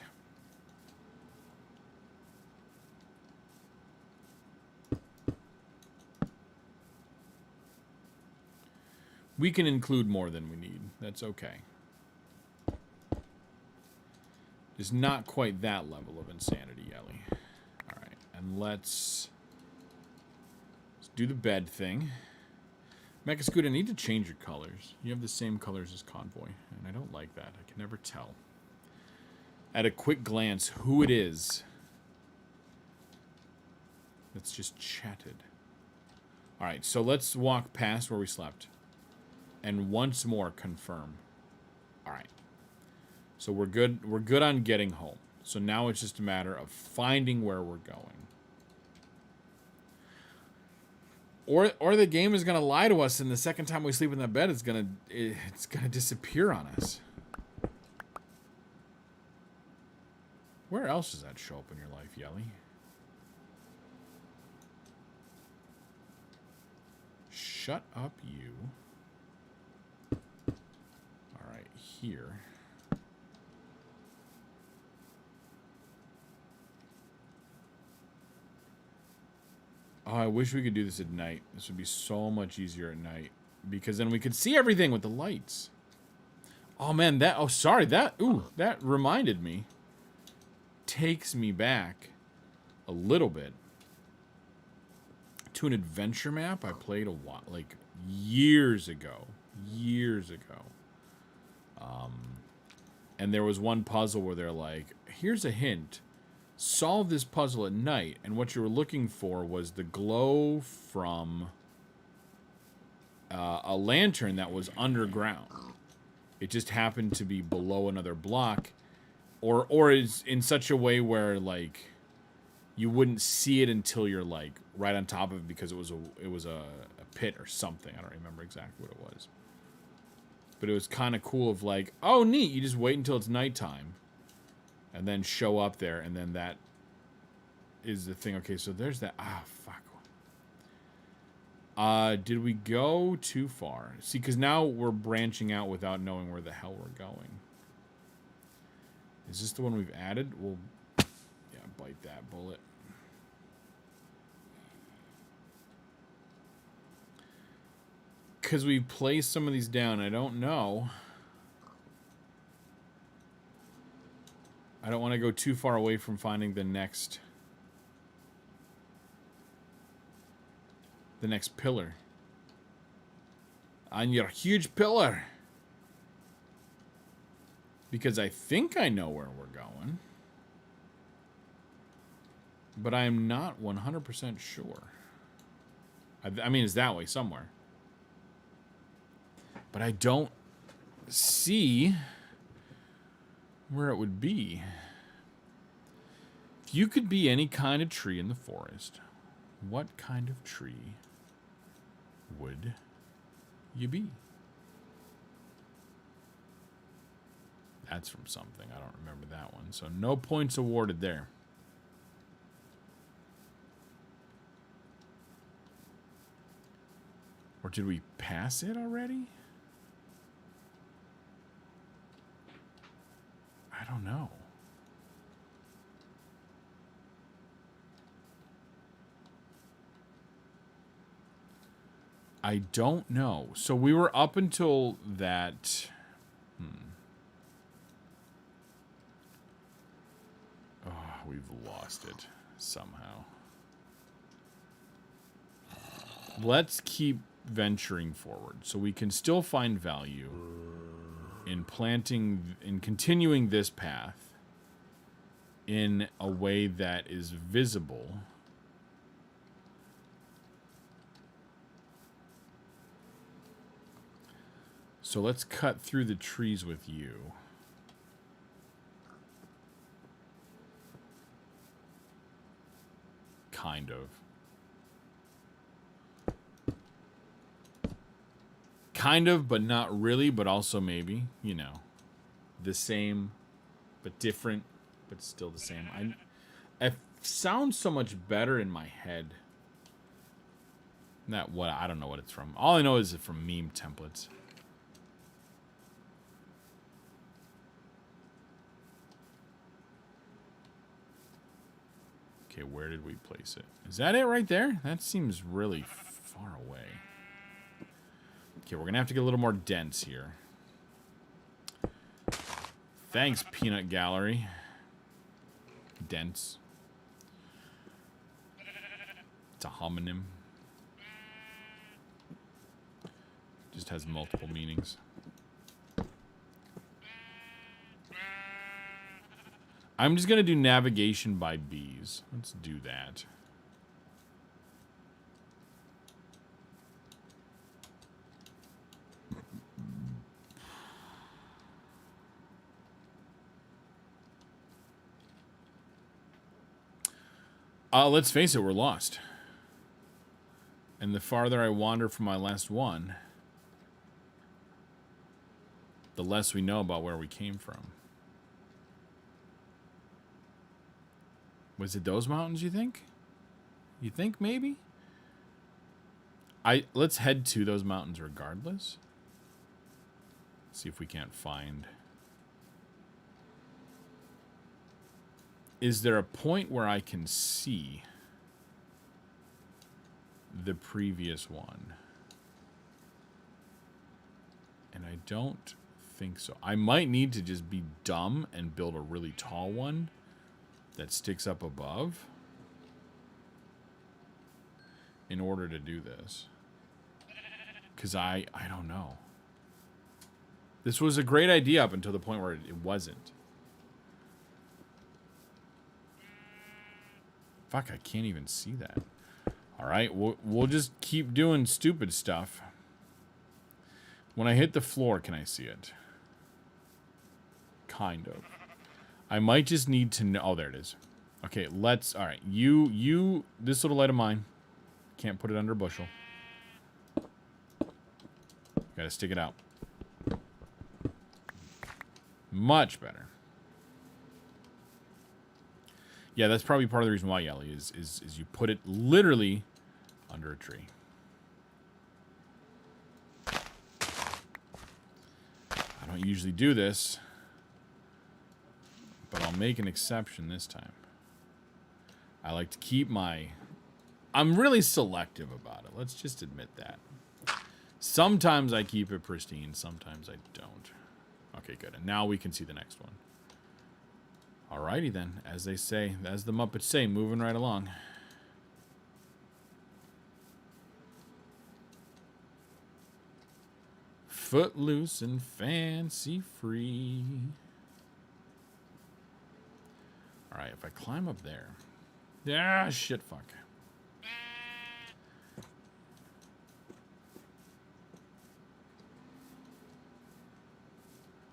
We can include more than we need. That's okay. It's not quite that level of insanity, Ellie. Alright, and let's do the bed thing. Mecha Scoot, I need to change your colors. You have the same colors as Convoy, and I don't like that. I can never tell. At a quick glance, who it is that's just chatted. Alright, so let's walk past where we slept. And once more confirm. All right. So we're good. We're good on getting home. So now it's just a matter of finding where we're going. Or the game is gonna lie to us, and the second time we sleep in that bed, it's gonna disappear on us. Where else does that show up in your life, Yelly? Shut up, you. Here. Oh, I wish we could do this at night. This would be so much easier at night. Because then we could see everything with the lights. Oh, man, that... Oh, sorry, that... Ooh, that reminded me. Takes me back a little bit to an adventure map I played a while... Like, years ago. Years ago. And there was one puzzle where they're like, here's a hint. Solve this puzzle at night. And what you were looking for was the glow from a lantern that was underground. It just happened to be below another block. Or is in such a way where, like, you wouldn't see it until you're like right on top of it because it was a pit or something. I don't remember exactly what it was. But it was kind of cool of like, oh, neat. You just wait until it's nighttime and then show up there. And then that is the thing. Okay, so there's that. Ah, fuck. Did we go too far? See, because now we're branching out without knowing where the hell we're going. Is this the one we've added? We'll, yeah, bite that bullet. Because we placed some of these down. I don't know. I don't want to go too far away from finding the next pillar. On your huge pillar. Because I think I know where we're going. But I am not 100% sure. I mean, it's that way somewhere. But I don't see where it would be. If you could be any kind of tree in the forest, what kind of tree would you be? That's from something. I don't remember that one. So no points awarded there. Or did we pass it already? I don't know. I don't know. So we were up until that. Oh, we've lost it somehow. Let's keep venturing forward so we can still find value in continuing this path in a way that is visible. So let's cut through the trees with you. Kind of. Kind of, but not really, but also maybe, you know. The same, but different, but still the same. It sounds so much better in my head. I don't know what it's from. All I know is it's from meme templates. Okay, where did we place it? Is that it right there? That seems really far away. Okay, we're going to have to get a little more dense here. Thanks, Peanut Gallery. Dense. It's a homonym. Just has multiple meanings. I'm just going to do navigation by bees. Let's do that. Let's face it, we're lost. And the farther I wander from my last one, the less we know about where we came from. Was it those mountains, you think? You think maybe? Let's head to those mountains regardless. See if we can't find. Is there a point where I can see the previous one? And I don't think so. I might need to just be dumb and build a really tall one that sticks up above in order to do this. Because I don't know. This was a great idea up until the point where it wasn't. Fuck, I can't even see that. Alright, we'll just keep doing stupid stuff. When I hit the floor, can I see it? Kind of. I might just need to know... Oh, there it is. Okay, let's... All right, you... This little light of mine. Can't put it under a bushel. Gotta stick it out. Much better. Yeah, that's probably part of the reason why, Yelly, is you put it literally under a tree. I don't usually do this, but I'll make an exception this time. I like to keep my... I'm really selective about it. Let's just admit that. Sometimes I keep it pristine, sometimes I don't. Okay, good. And now we can see the next one. Alrighty then, as they say, as the Muppets say, moving right along. Footloose and fancy free. Alright, if I climb up there. Ah, shit, fuck.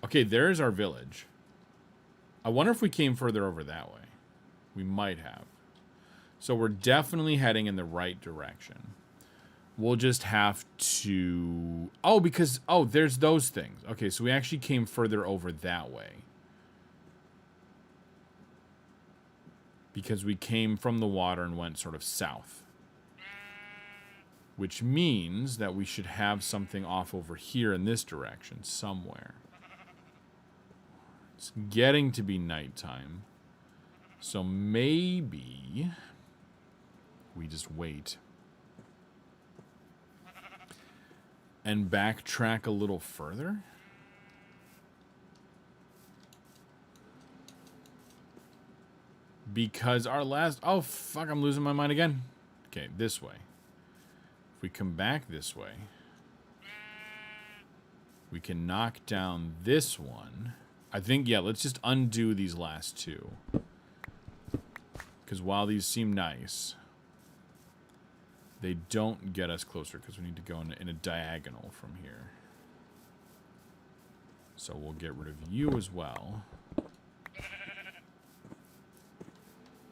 Okay, there's our village. I wonder if we came further over that way. We might have. So we're definitely heading in the right direction. We'll just have to... Oh, because... Oh, there's those things. Okay, so we actually came further over that way. Because we came from the water and went sort of south. Which means that we should have something off over here in this direction somewhere. It's getting to be nighttime. So maybe we just wait. And backtrack a little further? Because our last... Oh, fuck, I'm losing my mind again. Okay, this way. If we come back this way, we can knock down this one. I think, yeah, let's just undo these last two. Because while these seem nice, they don't get us closer because we need to go in a diagonal from here. So we'll get rid of you as well.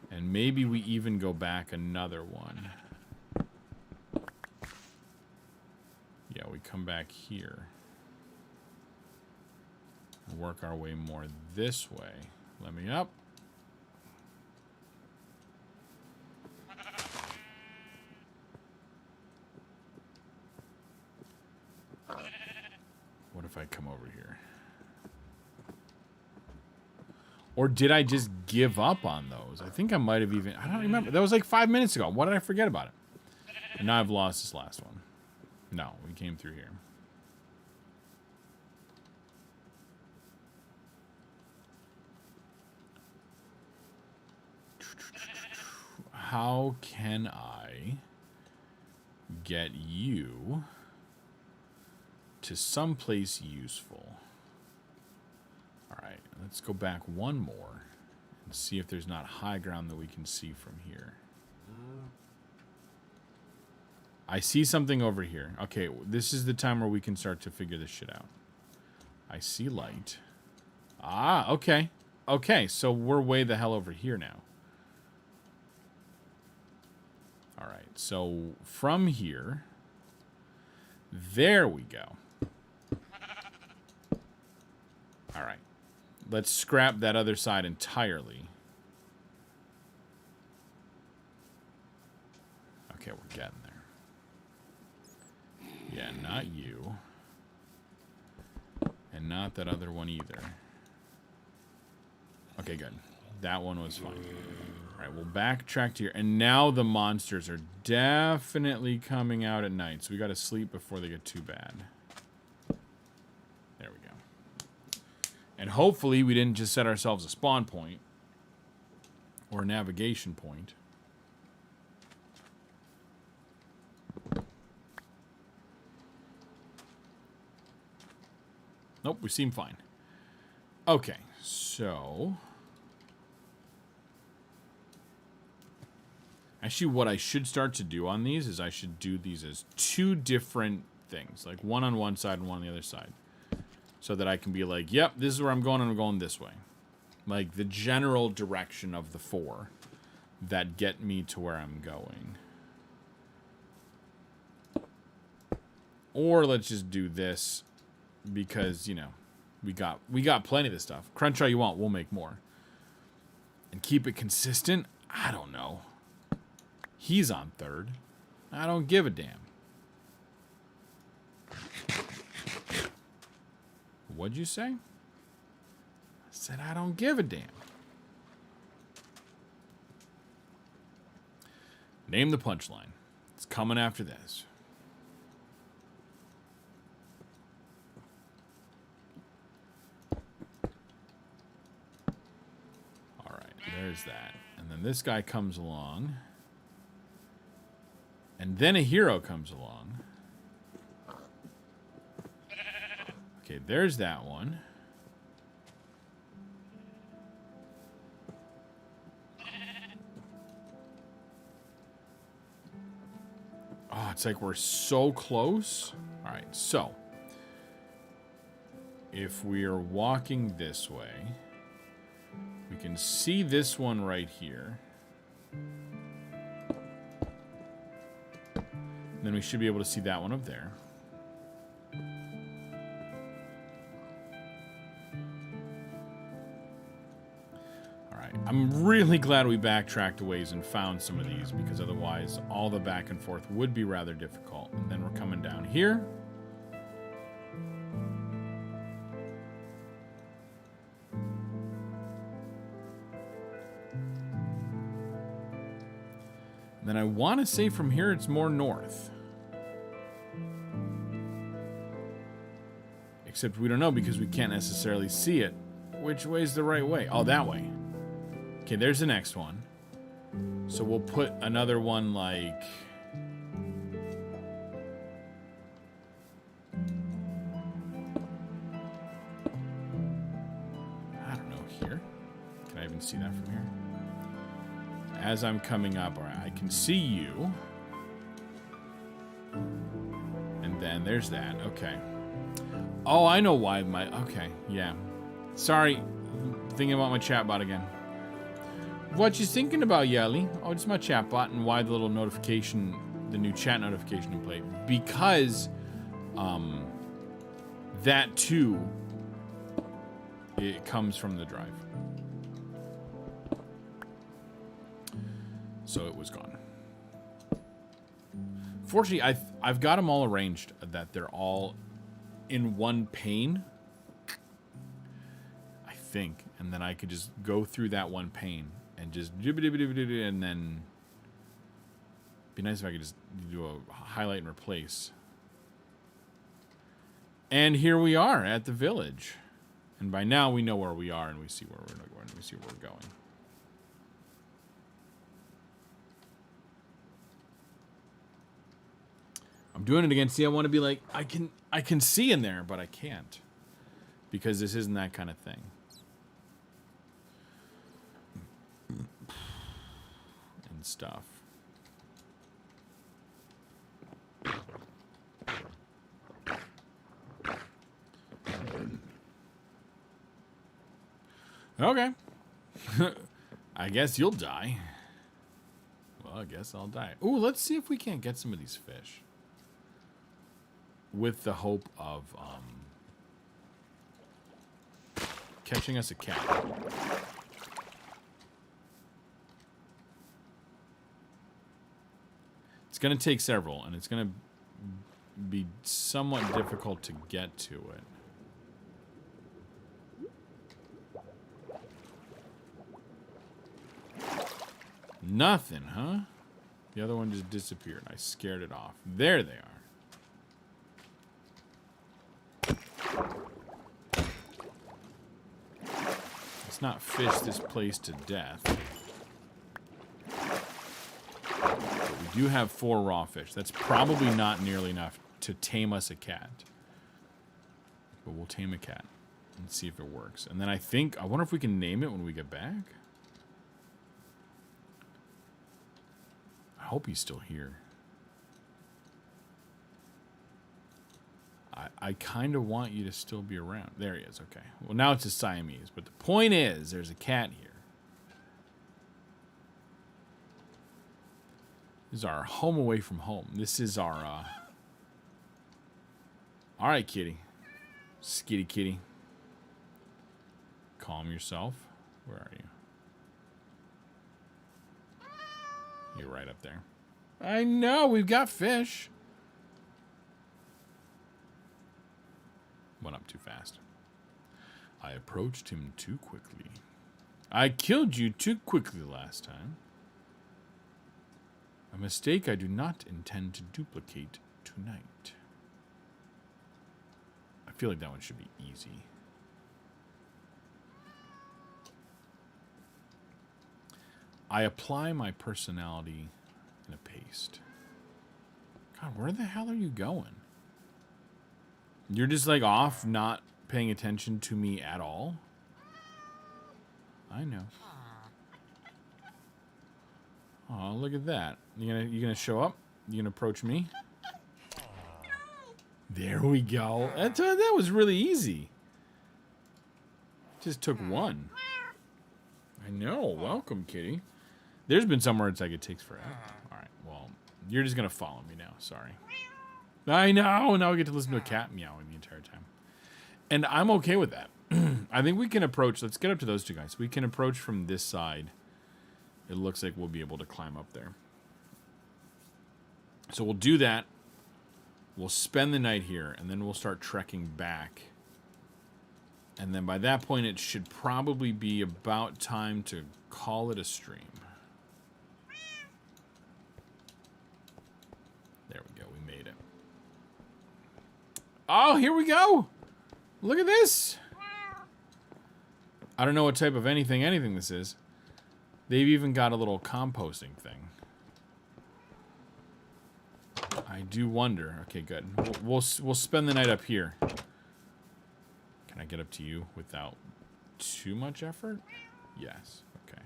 And maybe we even go back another one. Yeah, we come back here. Work our way more this way. Let me up. What if I come over here? Or did I just give up on those? I think I might have even... I don't remember. That was like 5 minutes ago. Why did I forget about it? And now I've lost this last one. No, we came through here. How can I get you to someplace useful? Alright, let's go back one more and see if there's not high ground that we can see from here. I see something over here. Okay, this is the time where we can start to figure this shit out. I see light. Ah, okay. Okay, so we're way the hell over here now. Alright, so from here, there we go. Alright, let's scrap that other side entirely. Okay, we're getting there. Yeah, not you. And not that other one either. Okay, good. That one was fine. Alright, we'll backtrack to here. And now the monsters are definitely coming out at night. So we gotta sleep before they get too bad. There we go. And hopefully we didn't just set ourselves a spawn point. Or a navigation point. Nope, we seem fine. Okay, so... Actually, what I should start to do on these is I should do these as two different things. Like one on one side and one on the other side. So that I can be like, yep, this is where I'm going and I'm going this way. Like the general direction of the four. that get me to where I'm going. Or let's just do this because, you know, we got plenty of this stuff. Crunch all you want, we'll make more. And keep it consistent? I don't know. He's on third. I don't give a damn. What'd you say? I said I don't give a damn. Name the punchline. It's coming after this. All right, there's that. And then this guy comes along. And then a hero comes along. Okay, there's that one. Oh, it's like we're so close. All right, so if we are walking this way, we can see this one right here. And then we should be able to see that one up there. I'm really glad we backtracked a ways and found some of these, because otherwise all the back and forth would be rather difficult. And then we're coming down here. And then I want to say from here it's more north. Except we don't know because we can't necessarily see it. Which way's the right way? Oh, that way. Okay, there's the next one. So we'll put another one like... I don't know, here? Can I even see that from here? As I'm coming up, all right, I can see you. And then there's that, okay. Oh, I know why my... Okay, yeah. Sorry, thinking about my chatbot again. What you thinking about, Yelly? Oh, it's my chatbot, and why the little notification, the new chat notification in play? Because, that too, it comes from the drive. So it was gone. Fortunately, I've got them all arranged that they're all in one pane, I think, and then I could just go through that one pane. And just and then be nice if I could just do a highlight and replace. And here we are at the village. And by now we know where we are and we see where we're going and we see where we're going. I'm doing it again. See, I want to be like, I can see in there, but I can't. Because this isn't that kind of thing. Stuff. Okay. I guess you'll die. Well, I guess I'll die. Ooh, let's see if we can't get some of these fish. With the hope of catching us a cat. It's going to take several, and it's going to be somewhat difficult to get to it. Nothing, huh? The other one just disappeared. I scared it off. There they are. Let's not fish this place to death. We do have 4 raw fish. That's probably not nearly enough to tame us a cat. But we'll tame a cat and see if it works. And then I wonder if we can name it when we get back. I hope he's still here. I kind of want you to still be around. There he is, okay. Well, now it's a Siamese. But the point is, there's a cat here. This is our home away from home. This is our, All right, kitty. Skitty kitty. Calm yourself. Where are you? You're right up there. I know, we've got fish. Went up too fast. I approached him too quickly. I killed you too quickly last time. A mistake I do not intend to duplicate tonight. I feel like that one should be easy. I apply my personality in a paste. God, where the hell are you going? You're just like off, not paying attention to me at all? I know. Oh, look at that. You gonna show up? You gonna approach me? There we go. That was really easy. Just took one. I know. Welcome, kitty. There's been somewhere it's like it takes forever. All right. Well, you're just gonna follow me now. Sorry. I know. Now we get to listen to a cat meowing the entire time, and I'm okay with that. I think we can approach. Let's get up to those two guys. We can approach from this side. It looks like we'll be able to climb up there. So we'll do that. We'll spend the night here, and then we'll start trekking back. And then by that point, it should probably be about time to call it a stream. There we go. We made it. Oh, here we go. Look at this. I don't know what type of anything this is. They've even got a little composting thing. I do wonder. Okay, good. We'll spend the night up here. Can I get up to you without too much effort? Yes. Okay.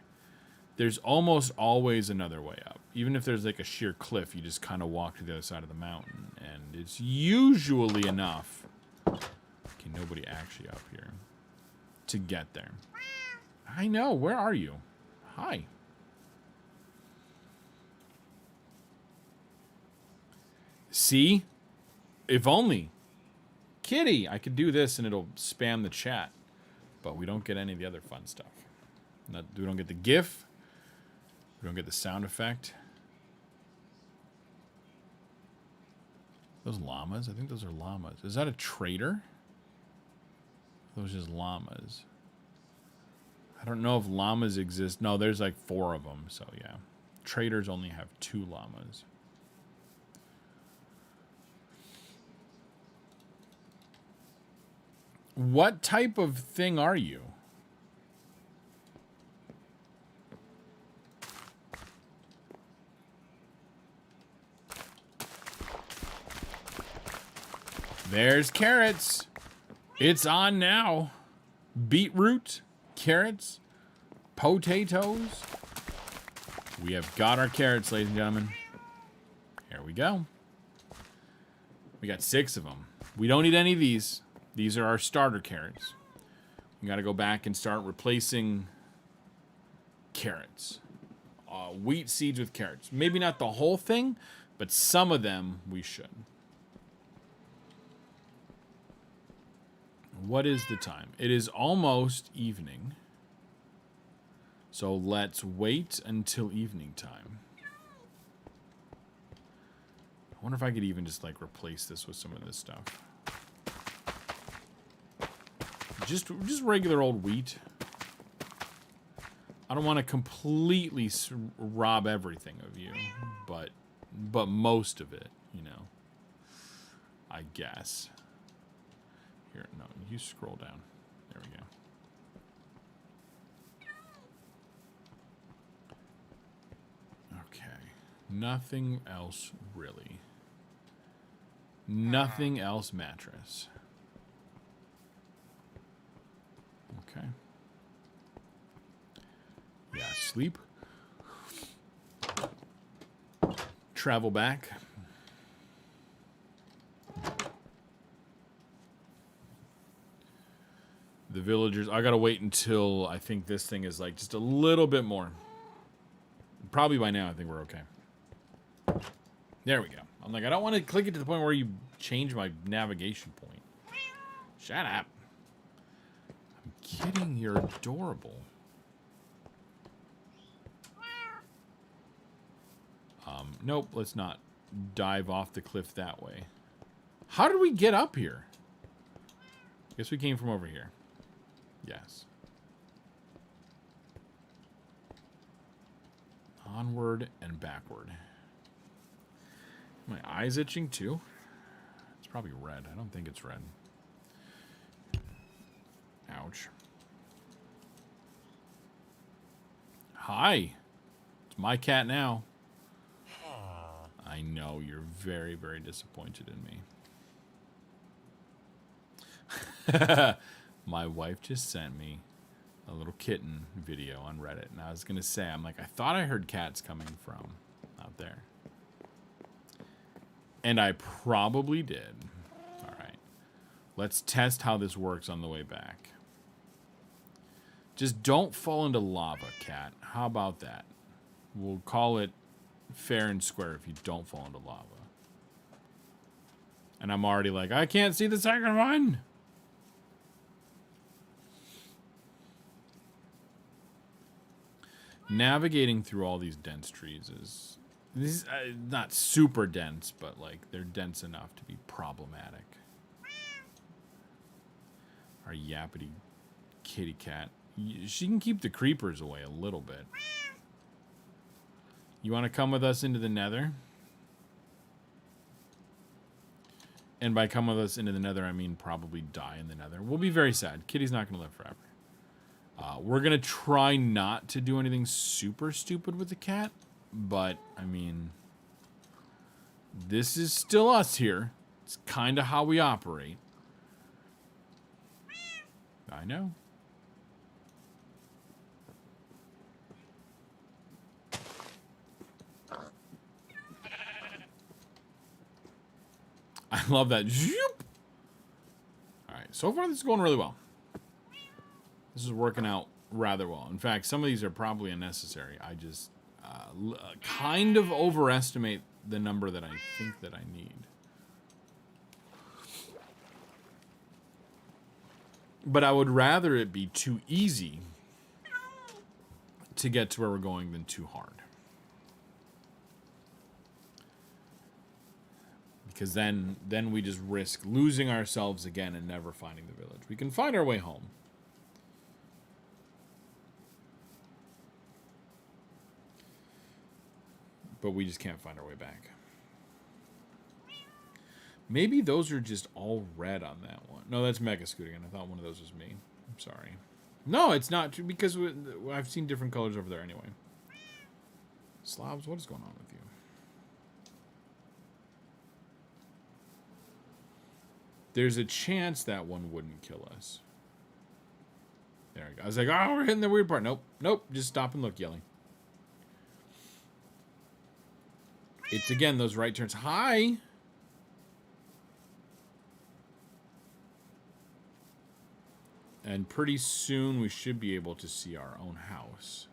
There's almost always another way up. Even if there's like a sheer cliff, you just kind of walk to the other side of the mountain. And it's usually enough. Okay, nobody actually up here. To get there. I know. Where are you? Hi. See? If only. Kitty! I could do this and it'll spam the chat. But we don't get any of the other fun stuff. We don't get the GIF. We don't get the sound effect. Those llamas? I think those are llamas. Is that a trader? Those are just llamas. I don't know if llamas exist. No, there's like 4 of them. So yeah. Traders only have 2 llamas. What type of thing are you? There's carrots. It's on now. Beetroot, carrots, potatoes. We have got our carrots, ladies and gentlemen. Here we go. We got 6 of them. We don't need any of these. These are our starter carrots. We got to go back and start replacing carrots. Wheat seeds with carrots. Maybe not the whole thing, but some of them we should. What is the time? It is almost evening. So let's wait until evening time. I wonder if I could even just like replace this with some of this stuff. Just regular old wheat. I don't want to completely rob everything of you, but most of it, you know. I guess. Here, no, you scroll down. There we go. Okay. Nothing else really. Nothing else mattress. Okay. Yeah, sleep. Travel back. The villagers, I gotta wait until I think this thing is like just a little bit more. Probably by now I think we're okay. There we go. I'm like, I don't want to click it to the point where you change my navigation point. Shut up. I'm kidding. You're adorable. Nope. Let's not dive off the cliff that way. How did we get up here? Guess we came from over here. Yes. Onward and backward. My eye's itching too. It's probably red. I don't think it's red. Ouch. Hi. It's my cat now. I know you're very, very disappointed in me. My wife just sent me a little kitten video on Reddit. And I was going to say, I'm like, I thought I heard cats coming from out there. And I probably did. All right. Let's test how this works on the way back. Just don't fall into lava, cat. How about that? We'll call it fair and square if you don't fall into lava. And I'm already like, I can't see the second one. Navigating through all these dense trees is... This is not super dense, but like they're dense enough to be problematic. Our yappity kitty cat. She can keep the creepers away a little bit. You want to come with us into the Nether? And by come with us into the Nether, I mean probably die in the Nether. We'll be very sad. Kitty's not going to live forever. We're going to try not to do anything super stupid with the cat. But, I mean, this is still us here. It's kind of how we operate. I know. I love that. Alright, so far this is going really well. This is working out rather well. In fact, some of these are probably unnecessary. I just kind of overestimate the number that I think that I need. But I would rather it be too easy to get to where we're going than too hard. Because then we just risk losing ourselves again and never finding the village. We can find our way home. But we just can't find our way back. Maybe those are just all red on that one. No, that's Mega Scootigan. I thought one of those was me. I'm sorry. No, it's not true because I've seen different colors over there anyway. Slobs, what is going on with you? There's a chance that one wouldn't kill us. There we go. I was like, oh, we're hitting the weird part. Nope. Nope. Just stop and look, yelling. It's, again, those right turns. Hi! And pretty soon we should be able to see our own house.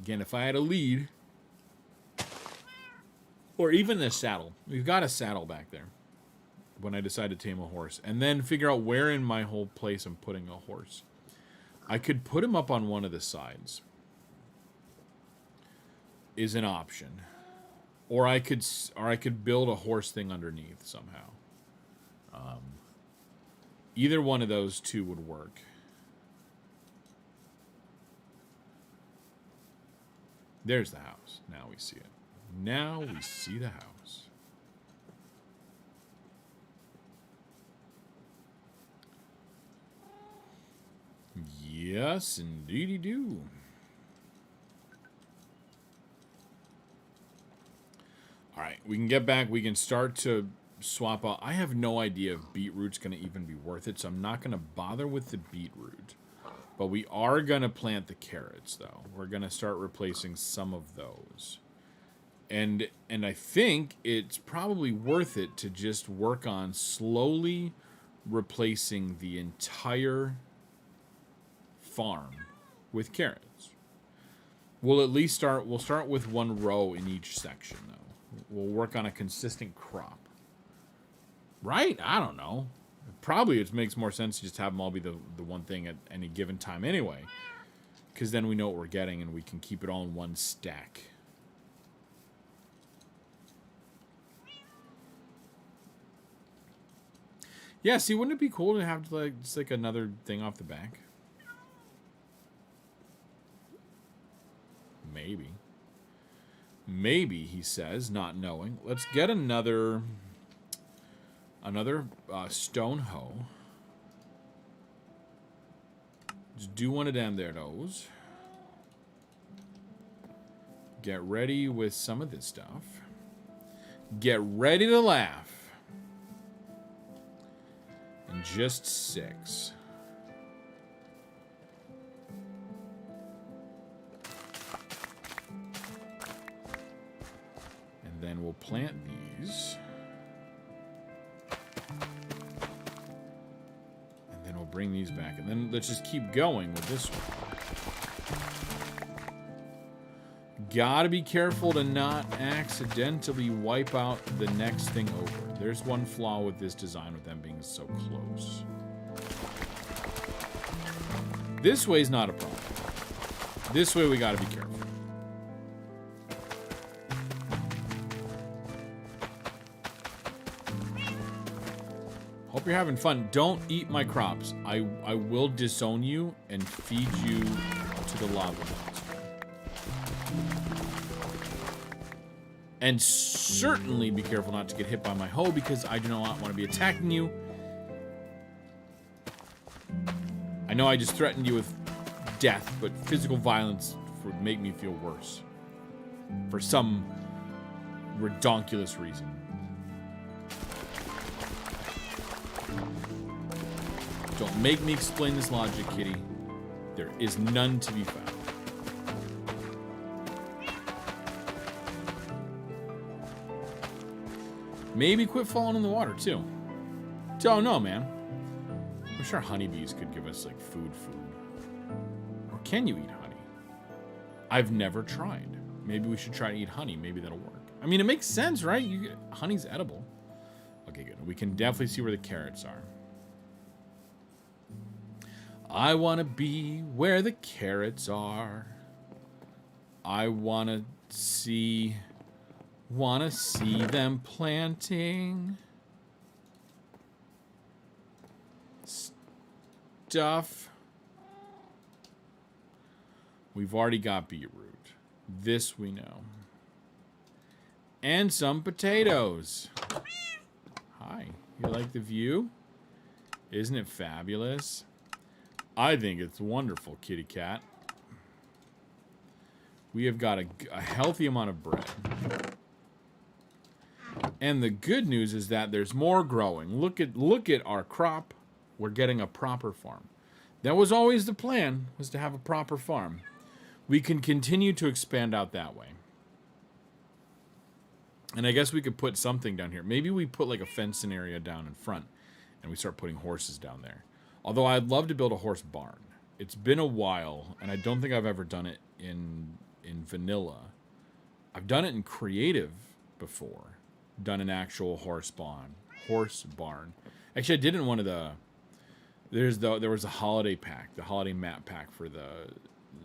Again, if I had a lead, or even a saddle. We've got a saddle back there when I decide to tame a horse. And then figure out where in my whole place I'm putting a horse. I could put him up on one of the sides. Is an option. Or I could build a horse thing underneath somehow. Either one of those two would work. There's the house. Now we see it. Now we see the house. Yes, indeedy do. All right, we can get back. We can start to swap out. I have no idea if beetroot's going to even be worth it, so I'm not going to bother with the beetroot. But we are going to plant the carrots, though. We're going to start replacing some of those. And I think it's probably worth it to just work on slowly replacing the entire farm with carrots. We'll at least start, we'll start with one row in each section, though. We'll work on a consistent crop. Right? I don't know. Probably it makes more sense to just have them all be the one thing at any given time anyway. Because then we know what we're getting and we can keep it all in one stack. Yeah, see, wouldn't it be cool to have like just like another thing off the back? Maybe. Maybe, he says, not knowing. Let's get another stone hoe. Just do one of them there, those. Get ready with some of this stuff. Get ready to laugh. And just 6. And then we'll plant these. And then we'll bring these back. And then let's just keep going with this one. Gotta be careful to not accidentally wipe out the next thing over. There's one flaw with this design with them being so close. This way's not a problem. This way we gotta be careful. Hope you're having fun. Don't eat my crops. I will disown you and feed you to the lava monster. And certainly be careful not to get hit by my hoe because I do not want to be attacking you. I know I just threatened you with death, but physical violence would make me feel worse. For some redonkulous reason. Don't make me explain this logic, kitty. There is none to be found. Maybe quit falling in the water, too. Don't know, man. I'm sure honeybees could give us, like, food. Or can you eat honey? I've never tried. Maybe we should try to eat honey. Maybe that'll work. I mean, it makes sense, right? Honey's edible. Okay, good. We can definitely see where the carrots are. I want to be where the carrots are. I want to see them planting stuff. We've already got beetroot. This we know. And some potatoes. Hi. You like the view? Isn't it fabulous? I think it's wonderful, kitty cat. We have got a healthy amount of bread. And the good news is that there's more growing. Look at our crop. We're getting a proper farm. That was always the plan, was to have a proper farm. We can continue to expand out that way. And I guess we could put something down here. Maybe we put like a fencing area down in front and we start putting horses down there. Although I'd love to build a horse barn. It's been a while, and I don't think I've ever done it in vanilla. I've done it in creative before. Done an actual horse barn. Actually, I did in one of the... There was a holiday pack, the holiday map pack for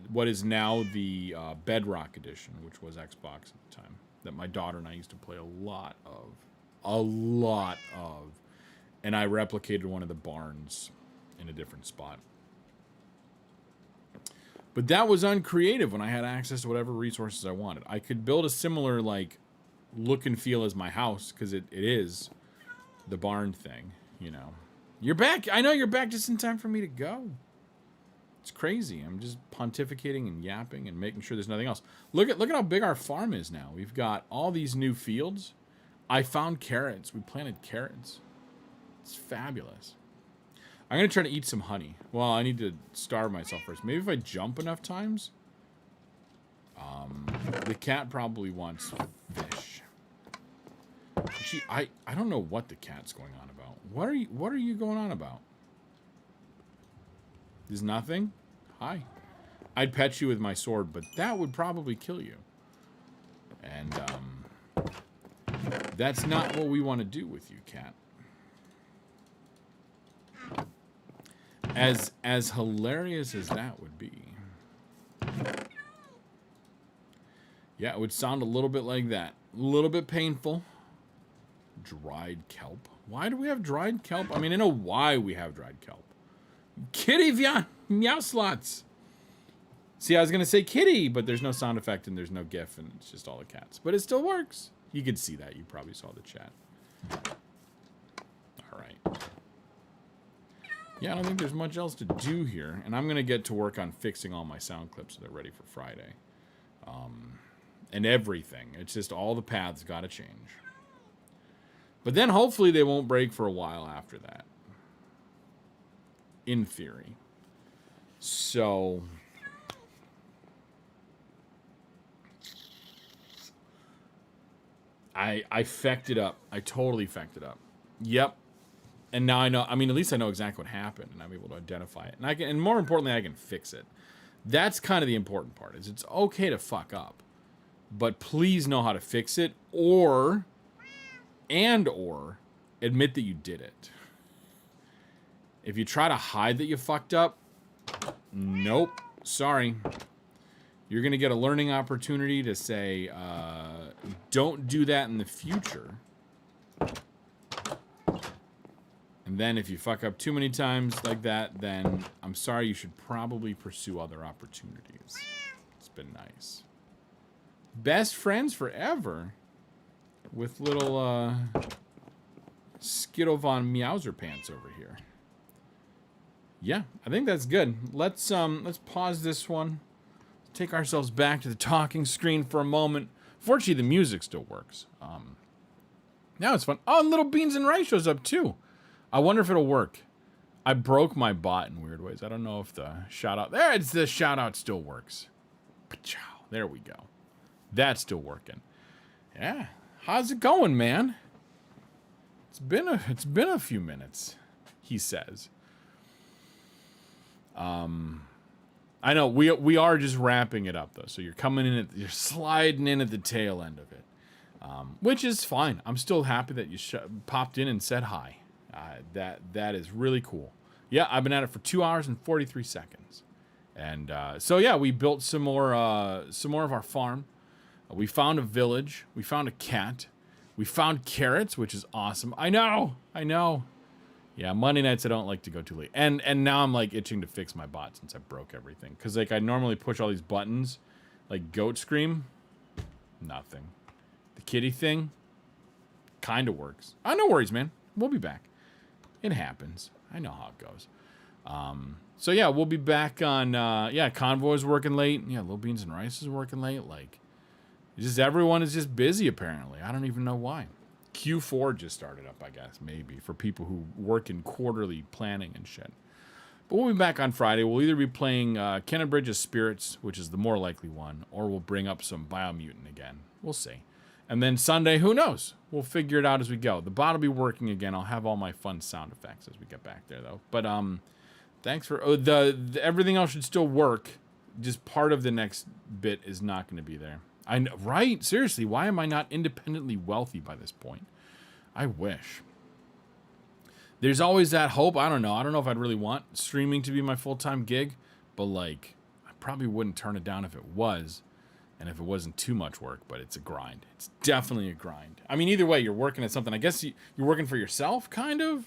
what is now the Bedrock edition, which was Xbox at the time, that my daughter and I used to play a lot of. And I replicated one of the barns in a different spot. But that was uncreative when I had access to whatever resources I wanted. I could build a similar, like, look and feel as my house, because it is the barn thing, you know. You're back. I know you're back just in time for me to go. It's crazy. I'm just pontificating and yapping and making sure there's nothing else. Look at how big our farm is now. We've got all these new fields. I found carrots. We planted carrots. It's fabulous. I'm going to try to eat some honey. Well, I need to starve myself first. Maybe if I jump enough times. The cat probably wants fish. I don't know what the cat's going on about. What are you going on about? There's nothing? Hi. I'd pet you with my sword, but that would probably kill you. And that's not what we want to do with you, cat. As hilarious as that would be. Yeah, it would sound a little bit like that. A little bit painful. Dried kelp. Why do we have dried kelp? I mean, I know why we have dried kelp. Kitty meow slots. See, I was going to say kitty, but there's no sound effect and there's no GIF and it's just all the cats. But it still works. You could see that. You probably saw the chat. All right. Yeah, I don't think there's much else to do here. And I'm going to get to work on fixing all my sound clips so they're ready for Friday. And everything. It's just all the paths got to change. But then hopefully they won't break for a while after that. In theory. So... I fecked it up. I totally fecked it up. Yep. And now I know, I mean, at least I know exactly what happened and I'm able to identify it. And I can, and more importantly, I can fix it. That's kind of the important part, is it's okay to fuck up. But please know how to fix it or admit that you did it. If you try to hide that you fucked up, nope, sorry. You're going to get a learning opportunity to say, don't do that in the future. And then if you fuck up too many times like that, then I'm sorry, you should probably pursue other opportunities. It's been nice. Best friends forever with little Skittle Von Meowser Pants over here. Yeah, I think that's good. Let's pause this one. Take ourselves back to the talking screen for a moment. Fortunately, the music still works. Now it's fun. Oh, and Little Beans and Rice shows up too. I wonder if it'll work. I broke my bot in weird ways. I don't know if the shout out there. It's the shout out still works. There we go. That's still working. Yeah. How's it going, man? It's been a few minutes, he says. I know we are just wrapping it up though. So you're coming in you're sliding in at the tail end of it. Which is fine. I'm still happy that you popped in and said hi. That is really cool. Yeah, I've been at it for 2 hours and 43 seconds. And so yeah, we built some more of our farm. We found a village. We found a cat. We found carrots, which is awesome. I know. Yeah, Monday nights I don't like to go too late. And now I'm like itching to fix my bot since I broke everything. Cause like I normally push all these buttons, like goat scream, nothing. The kitty thing, kind of works. No worries, man. We'll be back. It happens. I know how it goes. So yeah, we'll be back on. Yeah, Convoy's working late. Yeah, Little Beans and Rice is working late. Like, just everyone is just busy apparently. I don't even know why. Q4 just started up, I guess, maybe, for people who work in quarterly planning and shit. But we'll be back on Friday. We'll either be playing Kenneth Bridges Spirits, which is the more likely one, or we'll bring up some Biomutant again. We'll see. And then Sunday, who knows? We'll figure it out as we go. The bot will be working again. I'll have all my fun sound effects as we get back there, though. But thanks for... the everything else should still work. Just part of the next bit is not going to be there. I know, right? Seriously, why am I not independently wealthy by this point? I wish. There's always that hope. I don't know. I don't know if I'd really want streaming to be my full-time gig, but like, I probably wouldn't turn it down if it was, and if it wasn't too much work, but it's a grind. It's definitely a grind. I mean, either way, you're working at something. I guess you're working for yourself, kind of,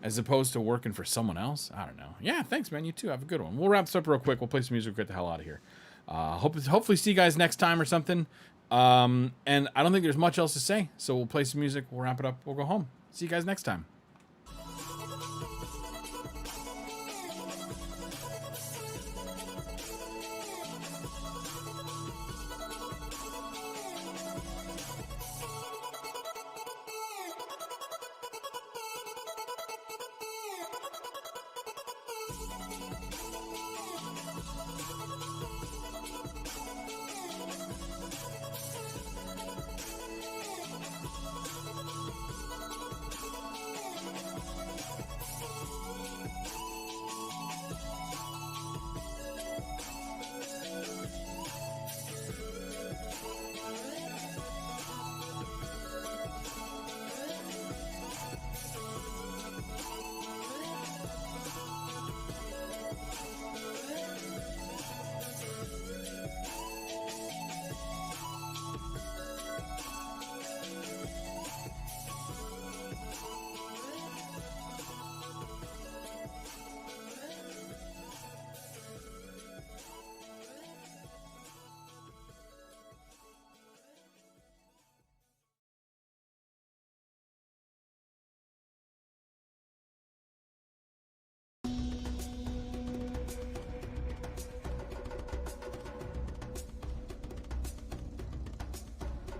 as opposed to working for someone else. I don't know. Yeah, thanks, man. You too. Have a good one. We'll wrap this up real quick. We'll play some music, get the hell out of here. Hopefully see you guys next time or something. And I don't think there's much else to say. So we'll play some music. We'll wrap it up. We'll go home. See you guys next time.